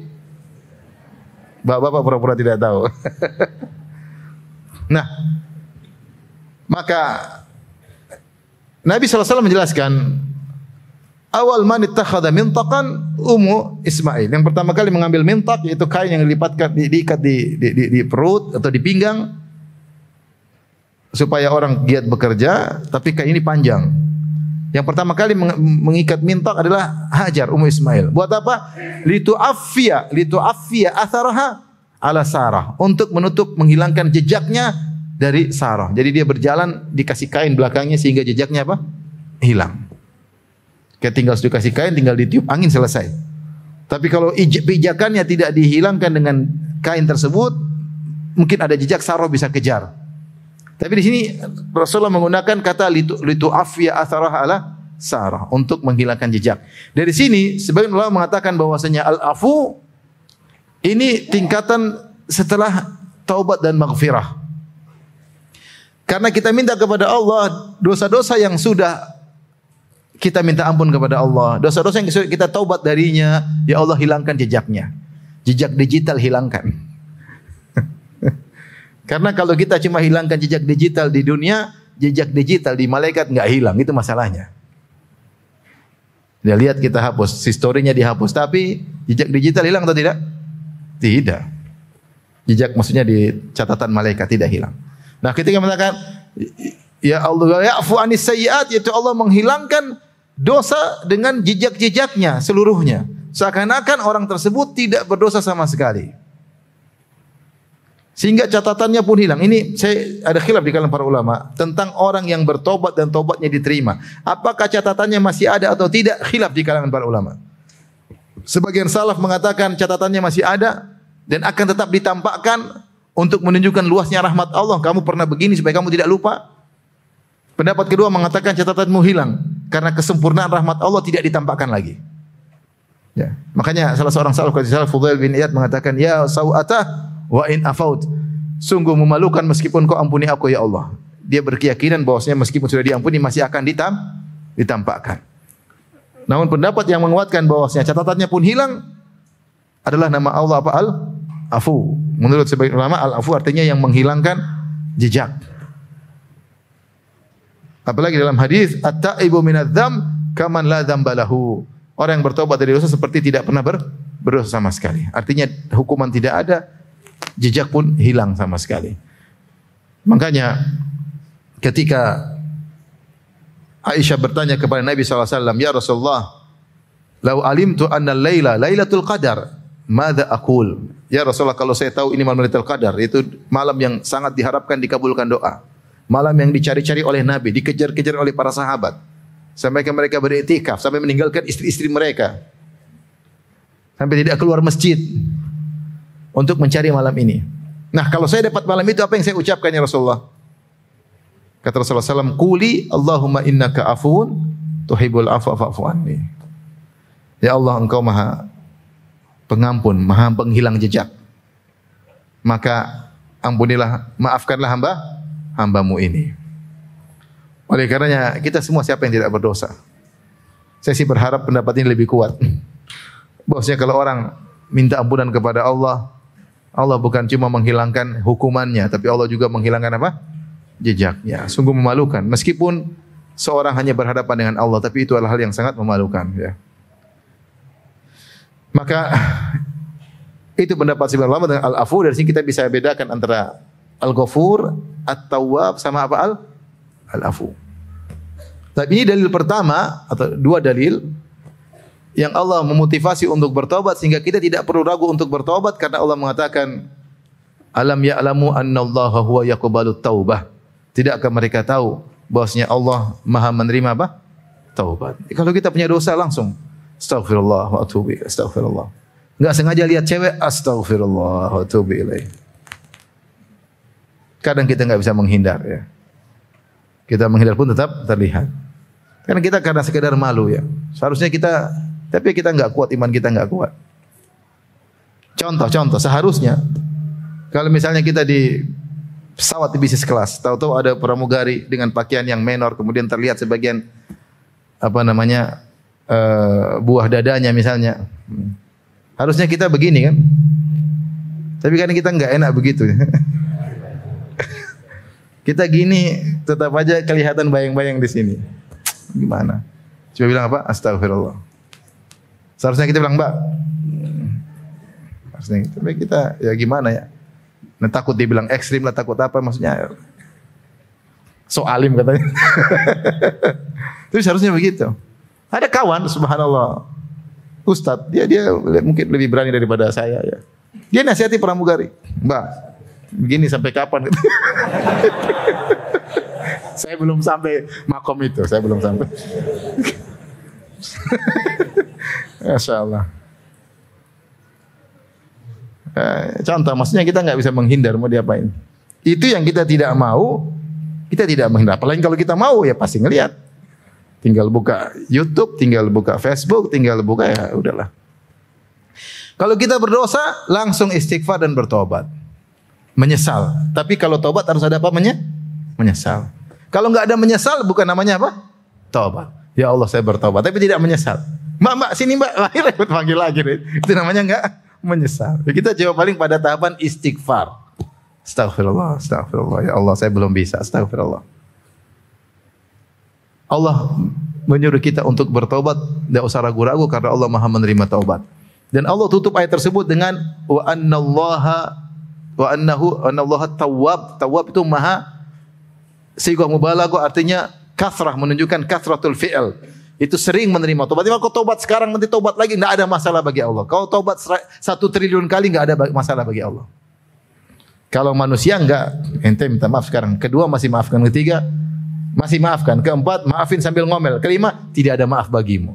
Bapak-bapak pura-pura tidak tahu. Nah, maka Nabi SAW menjelaskan, awal man ittakhadha mintaqan Ummu Ismail. Yang pertama kali mengambil mintak, yaitu kain yang diikat di perut atau di pinggang supaya orang giat bekerja, tapi kain ini panjang. Yang pertama kali mengikat mintak adalah Hajar Ummu Ismail. Buat apa? Litu'affiya atharaha ala Sarah, untuk menutup menghilangkan jejaknya dari Sarah. Jadi dia berjalan dikasih kain belakangnya sehingga jejaknya apa? Hilang. Kayak tinggal dikasih kain, tinggal ditiup angin, selesai. Tapi kalau pijakannya tidak dihilangkan dengan kain tersebut, mungkin ada jejak, Sarah bisa kejar. Tapi di sini Rasulullah menggunakan kata litu'affiya atharaha ala Sarah, untuk menghilangkan jejak. Dari sini sebagian ulama mengatakan bahwasanya al-afu ini tingkatan setelah taubat dan maghfirah. Karena kita minta kepada Allah dosa-dosa yang sudah kita minta ampun kepada Allah, dosa-dosa yang sudah kita taubat darinya, ya Allah hilangkan jejaknya. Jejak digital hilangkan. Karena kalau kita cuma hilangkan jejak digital di dunia, jejak digital di malaikat nggak hilang, itu masalahnya. Dia lihat kita hapus, historinya dihapus, tapi jejak digital hilang atau tidak? Tidak. Jejak maksudnya di catatan malaikat tidak hilang. Nah, ketika mengatakan ya Allah ya'fu anis sayyi'at, yaitu Allah menghilangkan dosa dengan jejak-jejaknya seluruhnya. Seakan-akan orang tersebut tidak berdosa sama sekali. Sehingga catatannya pun hilang. Ini saya ada khilaf di kalangan para ulama tentang orang yang bertobat dan tobatnya diterima. Apakah catatannya masih ada atau tidak? Khilaf di kalangan para ulama. Sebagian salaf mengatakan catatannya masih ada dan akan tetap ditampakkan untuk menunjukkan luasnya rahmat Allah. Kamu pernah begini supaya kamu tidak lupa. Pendapat kedua mengatakan catatanmu hilang karena kesempurnaan rahmat Allah tidak ditampakkan lagi. Ya, makanya salah seorang salaf Fudail bin Iyad mengatakan, ya sau'atah wa in afaut, sungguh memalukan meskipun kau ampuni aku ya Allah. Dia berkeyakinan bahwasanya meskipun sudah diampuni masih akan ditampakkan. Namun pendapat yang menguatkan bahwasanya catatannya pun hilang adalah nama Allah apa? Al-Afu. Menurut sebagian ulama Al-Afu artinya yang menghilangkan jejak. Apalagi dalam hadis at-taibu minadz-dzam kaman la dzamba lahu. Orang yang bertobat dari dosa seperti tidak pernah berdosa sama sekali. Artinya hukuman tidak ada, jejak pun hilang sama sekali. Makanya ketika Aisyah bertanya kepada Nabi SAW, ya Rasulullah, lau alimtu anna al-laila lailatul qadar, madza aqul? Ya Rasulullah, kalau saya tahu ini malam Lailatul Qadar, itu malam yang sangat diharapkan dikabulkan doa. Malam yang dicari-cari oleh Nabi, dikejar-kejar oleh para sahabat. Sampai mereka beriktikaf, sampai meninggalkan istri-istri mereka. Sampai tidak keluar masjid untuk mencari malam ini. Nah, kalau saya dapat malam itu, apa yang saya ucapkan ya Rasulullah? Kata Rasulullah SAW, Quli Allahumma innaka afuun tuhibbul afwa fa'fu anni. Ya Allah, engkau maha pengampun, maha penghilang jejak. Maka ampunilah, maafkanlah hambamu ini. Oleh karenanya, kita semua siapa yang tidak berdosa? Saya sih berharap pendapat ini lebih kuat. Bahwasanya kalau orang minta ampunan kepada Allah, Allah bukan cuma menghilangkan hukumannya, tapi Allah juga menghilangkan apa? Jejaknya. Sungguh memalukan. Meskipun seorang hanya berhadapan dengan Allah, tapi itu adalah hal yang sangat memalukan. Ya. Maka itu pendapat sebagian ulama dengan Al-Afu. Dari sini kita bisa bedakan antara Al-Ghafur, At-Tawwab sama apa? Al-Afu. Tapi ini dalil pertama atau dua dalil yang Allah memotivasi untuk bertobat sehingga kita tidak perlu ragu untuk bertobat karena Allah mengatakan alam ya'lamu annallaha huwa yaqbalut taubah. Tidakkah mereka tahu bahwasanya Allah Maha menerima apa? Taubat. Kalau kita punya dosa langsung astaghfirullah wa atubu ilaih. Astaghfirullah. Enggak sengaja lihat cewek astaghfirullah wa atubu ilaih. Kadang kita enggak bisa menghindar ya. Kita menghindar pun tetap terlihat. Karena sekedar malu ya. Seharusnya kita, tapi kita enggak kuat, iman kita enggak kuat. Contoh, seharusnya kalau misalnya kita di pesawat di bisnis kelas, tahu-tahu ada pramugari dengan pakaian yang menor, kemudian terlihat sebagian buah dadanya misalnya. Harusnya kita begini kan. Tapi karena kita enggak enak begitu. Kita gini tetap aja kelihatan bayang-bayang di sini. Gimana? Coba bilang apa? Astagfirullah. Seharusnya kita bilang, Mbak. Harusnya gitu. Tapi kita ya gimana ya? Nah, takut dibilang ekstrim lah, takut apa maksudnya? So alim katanya. Tapi seharusnya begitu. Ada kawan, subhanallah, Ustadz, dia mungkin lebih berani daripada saya ya. Dia nasihati pramugari, Mbak, begini sampai kapan? Saya belum sampai makom itu, saya belum sampai. Masya Allah. Contoh, maksudnya kita nggak bisa menghindar mau diapain. Itu yang kita tidak mau, kita tidak menghindar. Apalagi kalau kita mau ya pasti ngelihat. Tinggal buka YouTube, tinggal buka Facebook, tinggal buka ya udahlah. Kalau kita berdosa langsung istighfar dan bertobat. Menyesal. Tapi kalau tobat harus ada apa? Menyesal. Kalau nggak ada menyesal bukan namanya apa? Tobat. Ya Allah saya bertobat tapi tidak menyesal. Mbak sini Mbak, lagi repot panggil lagi. Itu namanya nggak menyesal. Kita jawab paling pada tahapan istighfar. Astagfirullah, astagfirullah. Ya Allah saya belum bisa. Astagfirullah. Allah menyuruh kita untuk bertobat, tidak usah ragu-ragu karena Allah Maha menerima taubat. Dan Allah tutup ayat tersebut dengan wa annallaha tawwab. Tawwab itu maha, sigah mubalaghah, artinya kathrah, menunjukkan kathratul fi'l. Itu sering menerima taubat. Kalau kau taubat sekarang nanti taubat lagi, tidak ada masalah bagi Allah. Kau taubat 1 triliun kali, tidak ada masalah bagi Allah. Kalau manusia enggak, ente minta maaf sekarang. Kedua masih maafkan. Ketiga masih maafkan. Keempat maafin sambil ngomel. Kelima tidak ada maaf bagimu.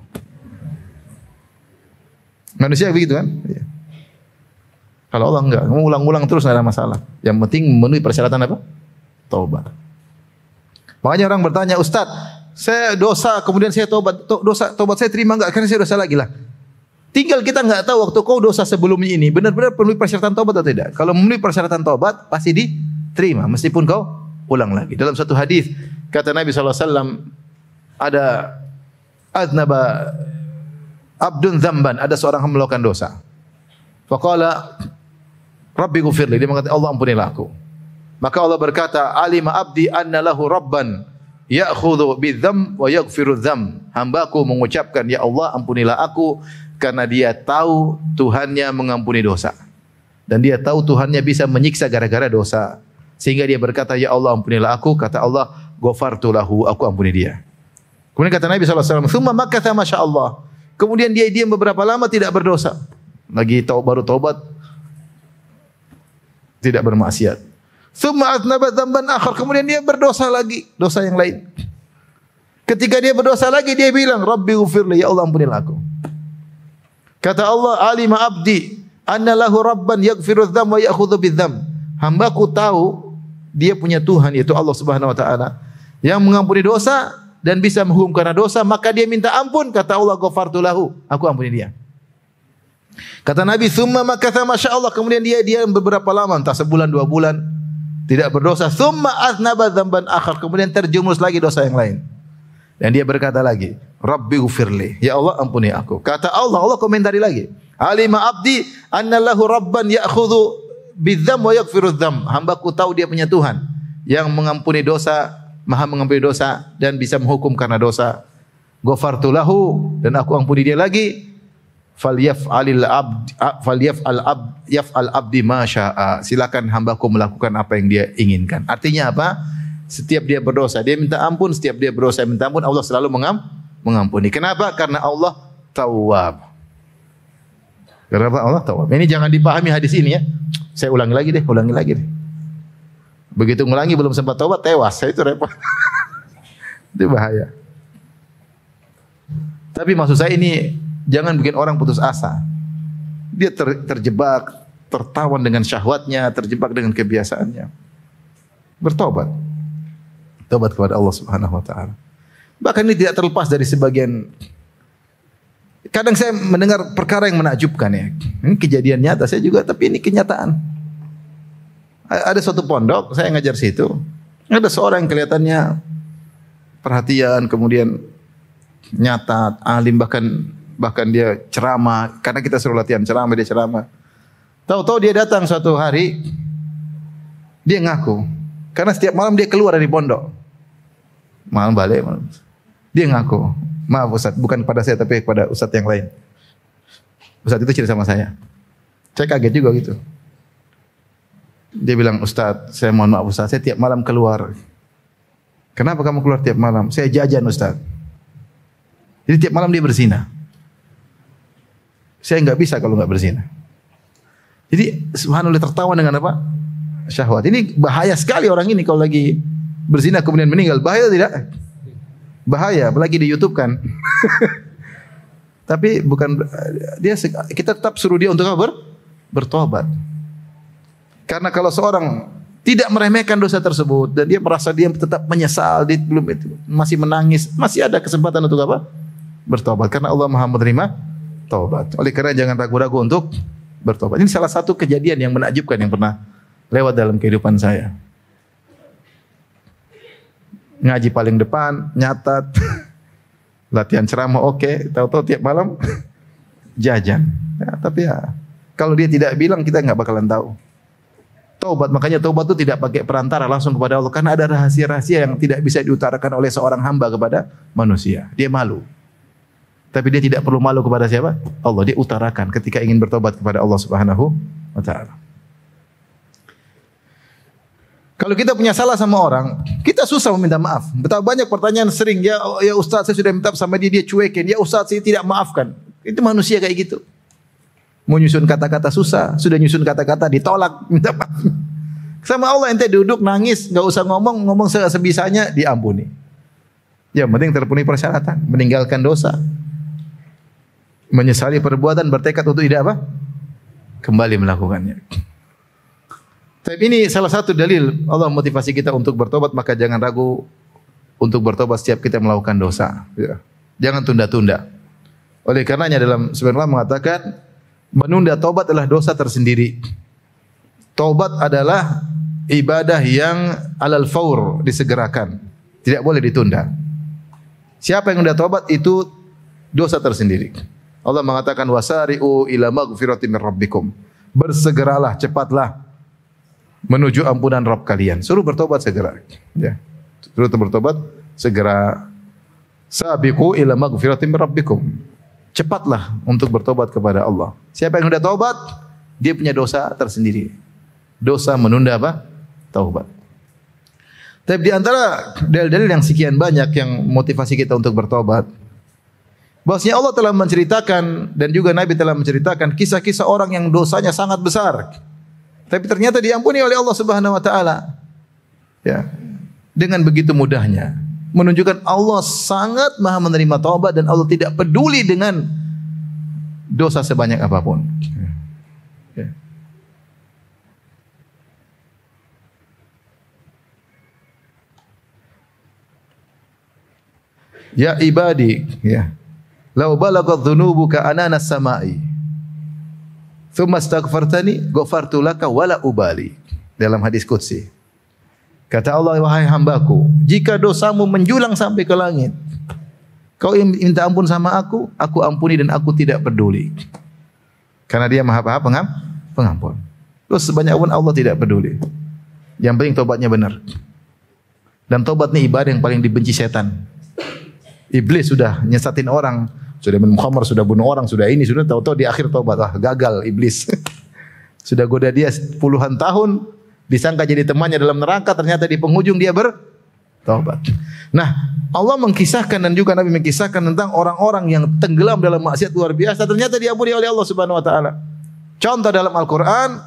Manusia begitu kan? Ya. Kalau Allah enggak, mau ulang-ulang terus tidak ada masalah. Yang penting memenuhi persyaratan apa? Taubat. Makanya orang bertanya, Ustaz, saya dosa kemudian saya taubat. Taubat saya terima enggak? Karena saya dosa lagi lah. Tinggal kita enggak tahu waktu kau dosa sebelumnya ini benar-benar penuhi persyaratan taubat atau tidak. Kalau memenuhi persyaratan taubat pasti diterima meskipun kau ulang lagi. Dalam satu hadis kata Nabi SAW, ada adnaba abdun dzamban, ada seorang yang melakukan dosa. Faqala Rabbi ghfirli, dia mengatakan Allah ampunilah aku. Maka Allah berkata, alima abdi anna lahu rabban ya'khudhu bidzam wa yaghfiru dzam. Hambaku mengucapkan, ya Allah ampunilah aku, karena dia tahu Tuhannya mengampuni dosa. Dan dia tahu Tuhannya bisa menyiksa gara-gara dosa. Sehingga dia berkata, ya Allah ampunilah aku. Kata Allah, ghafartu lahu, aku ampuni dia. Kemudian kata Nabi SAW, thumma makatha masyaallah. Kemudian dia diam beberapa lama tidak berdosa. Lagi baru taubat, tidak bermaksiat. Thumma atnaba dzamban akhar. Kemudian dia berdosa lagi, dosa yang lain. Ketika dia berdosa lagi, dia bilang, Rabbi ghfirli, ya Allah ampunilah aku. Kata Allah, alima abdi anna lahu rabban yaghfiru dzam wa ya'khudhu bidzam. Hambaku tahu dia punya Tuhan, yaitu Allah Subhanahu wa taala, yang mengampuni dosa dan bisa menghukum karena dosa, maka dia minta ampun. Kata Allah, ghafartu lahu, aku ampuni dia. Kata Nabi, summa makatha masyaallah. Kemudian dia beberapa lama, entah sebulan 2 bulan tidak berdosa. Summa aznaba dzamban akhar. Kemudian terjumus lagi dosa yang lain. Dan dia berkata lagi, Rabbi ghfirli, ya Allah ampuni aku. Kata Allah komentari lagi, alima abdi anna lahu rabban ya'khudhu bidzam wa yaghfiru dzam. Hambaku tahu dia punya Tuhan yang mengampuni dosa, maha mengampuni dosa dan bisa menghukum karena dosa. Ghafartu lahu, dan aku ampuni dia lagi. Falyaf'al abdi ma syaa. Silakan hambaku melakukan apa yang dia inginkan. Artinya apa? Setiap dia berdosa, dia minta ampun. Setiap dia berdosa, minta ampun. Allah selalu mengampuni. Kenapa? Karena Allah Tawwab. Kenapa Allah Tawwab? Ini jangan dipahami hadis ini ya. Saya ulangi lagi deh. Begitu ngulangi belum sempat taubat, tewas. Itu repot. Itu bahaya. Tapi maksud saya ini, jangan bikin orang putus asa. Dia terjebak, tertawan dengan syahwatnya, terjebak dengan kebiasaannya. Bertobat. Tobat kepada Allah Subhanahu wa taala. Bahkan ini tidak terlepas dari sebagian. Kadang saya mendengar perkara yang menakjubkan ya. Ini kejadian nyata saya juga, tapi ini kenyataan. Ada suatu pondok, saya ngajar situ. Ada seorang yang kelihatannya perhatian, kemudian nyata, alim, bahkan dia ceramah. Karena kita suruh latihan ceramah, dia ceramah. Tahu-tahu dia datang suatu hari, dia ngaku. Karena setiap malam dia keluar dari pondok. Malam balik. Dia ngaku, maaf Ustaz, bukan kepada saya tapi kepada Ustaz yang lain. Ustaz itu cerita sama saya. Saya kaget juga gitu. Dia bilang, Ustaz, saya mohon maaf Ustaz, saya tiap malam keluar. Kenapa kamu keluar tiap malam? Saya jajan Ustaz. Jadi tiap malam dia berzina. Saya enggak bisa kalau enggak berzina. Jadi subhanallah, tertawa dengan apa? Syahwat. Ini bahaya sekali orang ini kalau lagi berzina kemudian meninggal. Bahaya tidak? Bahaya, apalagi di YouTube kan. Tapi bukan dia, kita tetap suruh dia untuk apa? Bertobat. Karena kalau seorang tidak meremehkan dosa tersebut dan dia merasa dia tetap menyesal, dia belum itu masih menangis, masih ada kesempatan untuk apa? Bertobat. Karena Allah Maha menerima taubat. Oleh karena jangan ragu-ragu untuk bertobat. Ini salah satu kejadian yang menakjubkan yang pernah lewat dalam kehidupan saya. Ngaji paling depan, nyatat, latihan ceramah oke, tahu-tahu tiap malam jajan. Ya, tapi ya kalau dia tidak bilang kita nggak bakalan tahu. Taubat, makanya taubat itu tidak pakai perantara, langsung kepada Allah, karena ada rahasia-rahasia yang tidak bisa diutarakan oleh seorang hamba kepada manusia. Dia malu. Tapi dia tidak perlu malu kepada siapa? Allah. Dia utarakan ketika ingin bertobat kepada Allah Subhanahu wa taala. Kalau kita punya salah sama orang, kita susah meminta maaf. Betapa banyak pertanyaan sering, ya Ustaz, saya sudah minta sama dia, dia cuekin. Ya Ustaz, saya tidak maafkan. Itu manusia kayak gitu. Mau nyusun kata-kata susah, sudah nyusun kata-kata ditolak, minta maaf. Sama Allah ente duduk nangis, enggak usah ngomong sebisanya, diampuni. Ya, penting terpenuhi persyaratan, meninggalkan dosa. Menyesali perbuatan, bertekad untuk tidak apa? Kembali melakukannya. Tapi ini salah satu dalil Allah motivasi kita untuk bertobat, maka jangan ragu untuk bertobat setiap kita melakukan dosa. Ya. Jangan tunda-tunda. Oleh karenanya dalam sebenarnya mengatakan menunda taubat adalah dosa tersendiri. Taubat adalah ibadah yang alal faur, disegerakan. Tidak boleh ditunda. Siapa yang menunda taubat itu dosa tersendiri. Allah mengatakan wasari'u ila maghfiratin min rabbikum. Bersegeralah, cepatlah menuju ampunan Rabb kalian. Suruh bertobat segera. Ya. Suruh bertobat segera. Sabiqu ila maghfiratin min rabbikum. Cepatlah untuk bertobat kepada Allah. Siapa yang sudah taubat, dia punya dosa tersendiri. Dosa menunda apa? Taubat. Tapi di antara dalil-dalil yang sekian banyak yang motivasi kita untuk bertobat, bahwasanya Allah telah menceritakan dan juga Nabi telah menceritakan kisah-kisah orang yang dosanya sangat besar, tapi ternyata diampuni oleh Allah Subhanahu wa taala. Ya. Dengan begitu mudahnya. Menunjukkan Allah sangat maha menerima taubat dan Allah tidak peduli dengan dosa sebanyak apapun. Ya ibadi, ya. Lau balagat dhunubuka ananas samai. Thumma astaghfartani, ghafartu laka wala ubali. Dalam hadis qudsi. Kata Allah, wahai hambaku, jika dosamu menjulang sampai ke langit, kau minta ampun sama aku ampuni dan aku tidak peduli. Karena dia maha pengampun. Terus sebanyak pun Allah tidak peduli. Yang penting tobatnya benar. Dan tobat ini ibadah yang paling dibenci setan. Iblis sudah nyesatin orang, sudah minum khamar, sudah bunuh orang, sudah ini, sudah tahu-tahu di akhir tobat, gagal iblis. Sudah goda dia puluhan tahun, disangka jadi temannya dalam neraka, ternyata di penghujung dia bertobat. Nah, Allah mengkisahkan dan juga Nabi mengkisahkan tentang orang-orang yang tenggelam dalam maksiat luar biasa, ternyata diampuni oleh Allah Subhanahu wa taala. Contoh dalam Al-Qur'an,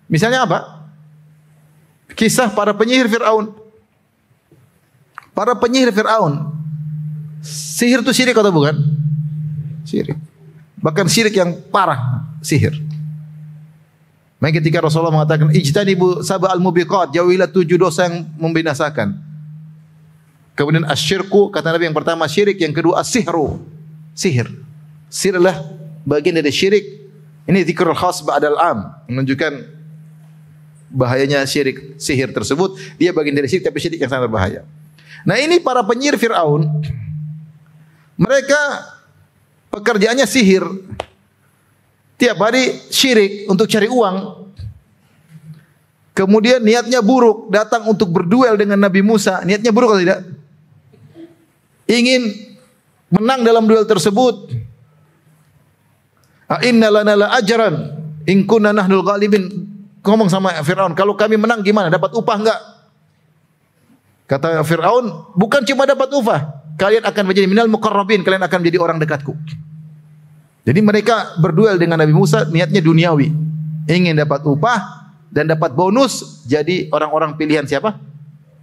misalnya apa? Kisah para penyihir Firaun. Para penyihir Firaun. Sihir itu syirik atau bukan? Syirik. Bahkan syirik yang parah, sihir. Maka ketika Rasulullah mengatakan ijtanibu sab'al mubiqat, jauhilah 7 dosa yang membinasakan. Kemudian asyirku, kata Nabi, yang pertama syirik, yang kedua as-sihru, sihir. Sihir adalah bagian dari syirik. Ini dzikrul khas ba'dal am, menunjukkan bahayanya syirik, sihir tersebut. Dia bagian dari syirik, tapi syirik yang sangat berbahaya. Nah, ini para penyihir Firaun, mereka pekerjaannya sihir. Tiap hari syirik untuk cari uang. Kemudian niatnya buruk, datang untuk berduel dengan Nabi Musa. Niatnya buruk atau tidak? Ingin menang dalam duel tersebut. Inna lana la ajran in kunna nahnul ghalibin. Ngomong sama Firaun, kalau kami menang gimana? Dapat upah enggak? Kata Firaun, bukan cuma dapat upah, kalian akan menjadi minal muqarrabin, kalian akan menjadi orang dekatku. Jadi mereka berduel dengan Nabi Musa, niatnya duniawi, ingin dapat upah dan dapat bonus jadi orang-orang pilihan siapa?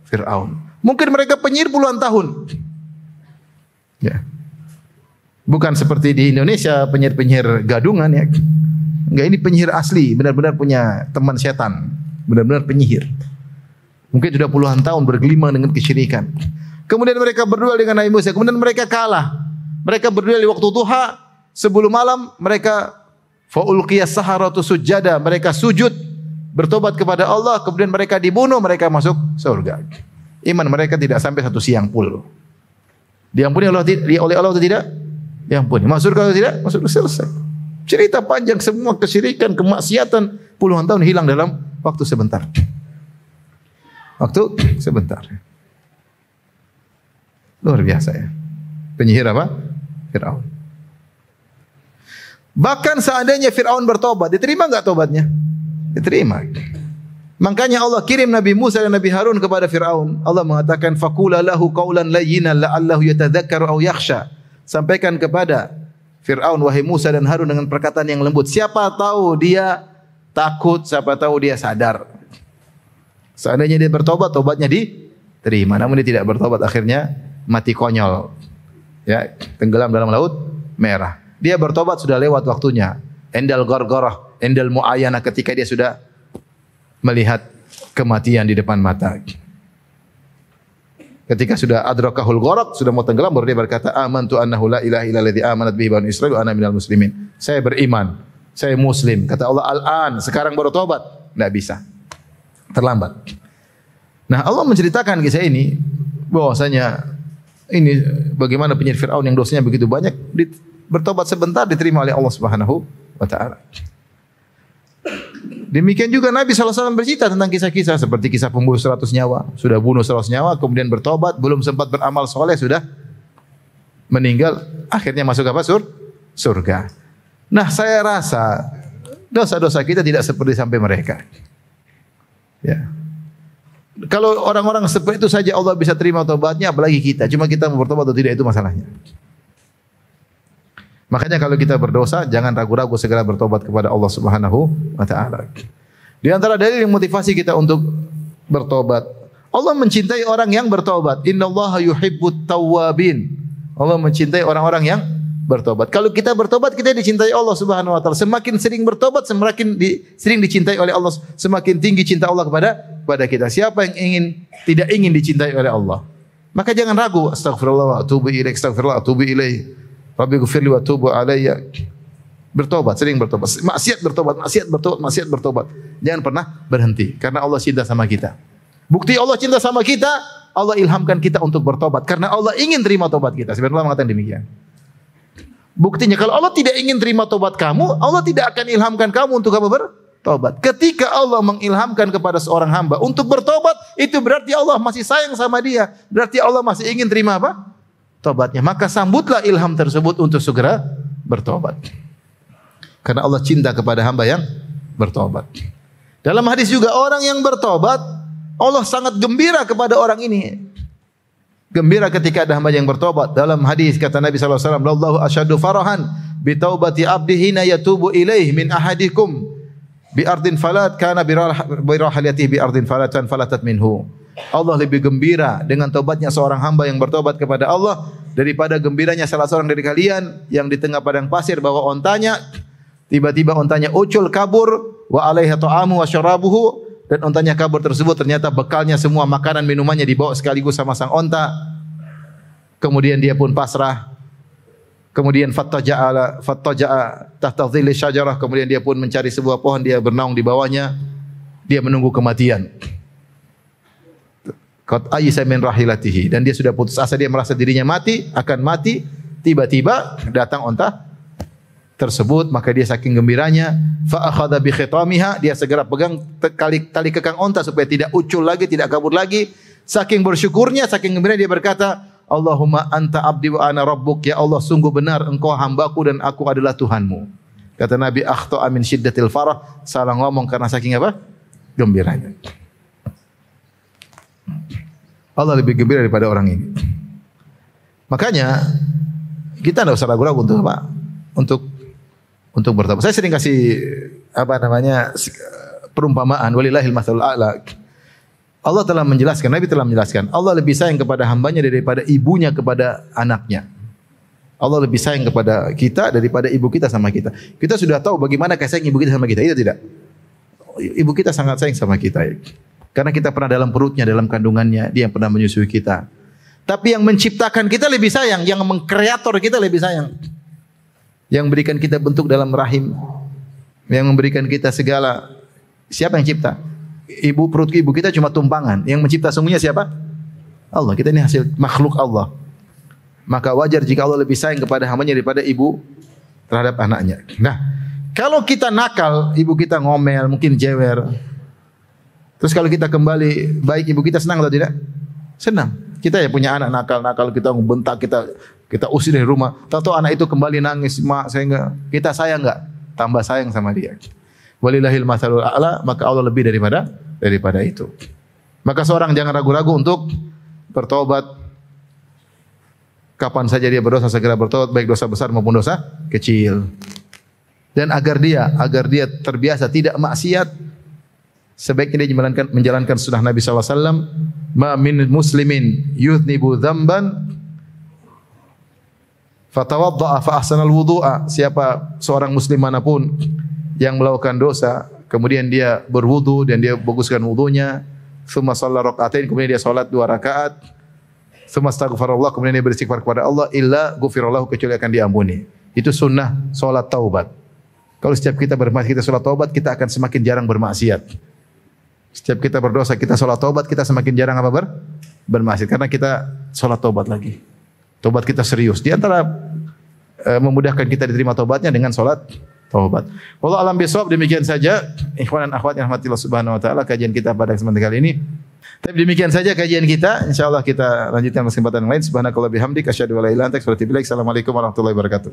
Firaun. Mungkin mereka penyihir puluhan tahun. Ya. Bukan seperti di Indonesia penyihir-penyihir gadungan ya. Enggak, ini penyihir asli, benar-benar punya teman setan, benar-benar penyihir. Mungkin sudah puluhan tahun bergelimang dengan kesyirikan. Kemudian mereka berduel dengan Nabi Musa, kemudian mereka kalah. Mereka berduel di waktu duha, sebelum malam mereka faulqiyas saharatu sujada, mereka sujud bertobat kepada Allah, kemudian mereka dibunuh, mereka masuk surga. Iman mereka tidak sampai 1 siang full. Diampuni oleh Allah atau tidak? Diampuni. Masuk surga atau tidak? Masuk, selesai. Cerita panjang, semua kesyirikan, kemaksiatan puluhan tahun hilang dalam Waktu sebentar. Waktu sebentar. Luar biasa ya. Penyihir apa? Fir'aun. Bahkan seandainya Fir'aun bertobat, diterima enggak tobatnya? Diterima. Makanya Allah kirim Nabi Musa dan Nabi Harun kepada Fir'aun. Allah mengatakan faqula lahu qawlan layyinan la'allahu yatadzakkaru aw yakhsha. Sampaikan kepada Fir'aun, wahai Musa dan Harun, dengan perkataan yang lembut. Siapa tahu dia takut, siapa tahu dia sadar. Seandainya dia bertobat, tobatnya diterima. Namun dia tidak bertobat, akhirnya mati konyol. Ya, tenggelam dalam laut merah. Dia bertobat sudah lewat waktunya. Endal gorgoroh, endal mu'ayana, ketika dia sudah melihat kematian di depan mata. Ketika sudah adrakahul gharq, sudah mau tenggelam, baru dia berkata, amantu annahu la ilaha illa alladzi amanat bihi banu Israil wa ana minal muslimin. Saya beriman, saya muslim. Kata Allah, al-an, sekarang baru tobat. Tidak bisa. Terlambat. Nah, Allah menceritakan kisah ini bahwasanya ini bagaimana penyihir Fir'aun yang dosanya begitu banyak, bertobat sebentar diterima oleh Allah Subhanahu wa taala. Demikian juga Nabi SAW bercerita tentang kisah-kisah seperti kisah pembunuh 100 nyawa. Sudah bunuh 100 nyawa, kemudian bertobat, belum sempat beramal soleh, sudah meninggal, akhirnya masuk apa? Surga. Nah, saya rasa dosa-dosa kita tidak seperti sampai mereka. Ya. Kalau orang-orang seperti itu saja Allah bisa terima taubatnya, apalagi kita. Cuma kita mau bertobat atau tidak, itu masalahnya. Makanya kalau kita berdosa, jangan ragu-ragu segera bertobat kepada Allah Subhanahu wa taala. Di antara dalil yang motivasi kita untuk bertobat, Allah mencintai orang yang bertobat. Innallaha yuhibbut tawwabin. Allah mencintai orang-orang yang bertobat. Kalau kita bertobat, kita dicintai Allah Subhanahu wa taala. Semakin sering bertobat, semakin sering dicintai oleh Allah. Semakin tinggi cinta Allah kepada kita. Siapa yang tidak ingin dicintai oleh Allah? Maka jangan ragu. Astaghfirullah wa atubu ilaih. Astaghfirullah wa atubu ilaih. Rabbi ghfirli wa tubu alayya. Bertobat, sering bertobat. Maksiat bertobat. Jangan pernah berhenti karena Allah cinta sama kita. Bukti Allah cinta sama kita, Allah ilhamkan kita untuk bertobat karena Allah ingin terima tobat kita. Sebenarnya Allah mengatakan demikian. Buktinya kalau Allah tidak ingin terima tobat kamu, Allah tidak akan ilhamkan kamu untuk kamu bertobat. Ketika Allah mengilhamkan kepada seorang hamba untuk bertobat, itu berarti Allah masih sayang sama dia. Berarti Allah masih ingin terima apa? Tobatnya. Maka sambutlah ilham tersebut untuk segera bertobat. Karena Allah cinta kepada hamba yang bertobat. Dalam hadis juga orang yang bertobat, Allah sangat gembira kepada orang ini. Gembira ketika ada hamba yang bertobat. Dalam hadis kata Nabi sallallahu alaihi wasallam, "Allahu asyaddu farahan bi taubati 'abdihi hina yatubu ilaih min ahadikum bi ardin falat kana bi rahalatihi bi ardin falatan falatat minhu." Allah lebih gembira dengan tobatnya seorang hamba yang bertobat kepada Allah daripada gembiranya salah seorang dari kalian yang di tengah padang pasir bawa ontanya, tiba-tiba ontanya ucul kabur, wa alaiha ta'amu wa syarabuhu, dan ontanya kabur tersebut ternyata bekalnya semua makanan minumannya dibawa sekaligus sama sang onta. Kemudian dia pun pasrah. Kemudian fattaja'a tahta dhilli syajarah, kemudian dia pun mencari sebuah pohon, dia bernaung di bawahnya. Dia menunggu kematian. Qad ayisa min rahilatihi, dan dia sudah putus asa, dia merasa dirinya akan mati. Tiba-tiba datang onta tersebut, maka dia saking gembiranya, fa akhadha bi khitamiha, dia segera pegang tali kekang onta supaya tidak ucul lagi, tidak kabur lagi. Saking bersyukurnya, saking gembira dia berkata, Allahumma anta abdi wa ana rabbuk, ya Allah sungguh benar engkau hambaku dan aku adalah Tuhanmu. Kata Nabi, akhta'a min syiddatil farah, salah ngomong karena saking apa? Gembiranya. Allah lebih gembira daripada orang ini. Makanya kita tidak usah ragu-ragu untuk apa? Untuk bertobat. Saya sering kasih perumpamaan, walillahil matsalul a'la. Allah telah menjelaskan, Nabi telah menjelaskan, Allah lebih sayang kepada hambanya daripada ibunya kepada anaknya. Allah lebih sayang kepada kita daripada ibu kita sama kita. Kita sudah tahu bagaimana kasih sayang ibu kita sama kita, iya tidak? Ibu kita sangat sayang sama kita. Karena kita pernah dalam perutnya, dalam kandungannya, dia yang pernah menyusui kita. Tapi yang menciptakan kita lebih sayang, yang mengkreator kita lebih sayang. Yang memberikan kita bentuk dalam rahim, yang memberikan kita segala. Siapa yang cipta? Perut ibu kita cuma tumpangan. Yang mencipta semuanya siapa? Allah. Kita ini hasil makhluk Allah. Maka wajar jika Allah lebih sayang kepada hambanya daripada ibu terhadap anaknya. Nah, kalau kita nakal, ibu kita ngomel, mungkin jewer, Terus kalau kita kembali baik, ibu kita senang atau tidak? Senang. Kita ya punya anak nakal, kita membentak, kita usir dari rumah. Tahu-tahu anak itu kembali nangis, mak saya enggak. Kita sayang enggak? Tambah sayang sama dia. Walillahil matsalul a'la, maka Allah lebih daripada itu. Maka seorang jangan ragu-ragu untuk bertobat. Kapan saja dia berdosa segera bertobat, baik dosa besar maupun dosa kecil. Dan agar dia terbiasa tidak maksiat, sebaiknya dia menjalankan sunnah Nabi sallallahu alaihi wasallam, ma min muslimin yudhnibu dzamban fatawaddaa fa ahsanal wudu'a. Siapa seorang muslim manapun yang melakukan dosa, kemudian dia berwudu dan dia baguskan wudunya, tsumma shalla rakaatain, kemudian dia salat 2 rakaat, tsumma astaghfirullah, kemudian dia beristighfar kepada Allah, illa ghufirallahu, kecuali akan diampuni. Itu sunnah salat taubat. Kalau setiap kita bermaksiat, kita salat taubat, kita akan semakin jarang bermaksiat. Setiap kita berdosa, kita salat taubat, kita semakin jarang bermaksiat, karena kita salat taubat lagi. Tobat kita serius. Di antara memudahkan kita diterima tobatnya dengan salat taubat. Wallahu a'lam bishawab. Demikian saja ikhwan dan akhwat yang rahmatillah subhanahu wa taala kajian kita pada kesempatan kali ini. Tapi demikian saja kajian kita. Insyaallah kita lanjutkan kesempatan yang lain. Subhanakallah bihamdik asyhadu an la ilaha illa anta astaghfiruka wa atubu ilaik. Assalamualaikum warahmatullahi wabarakatuh.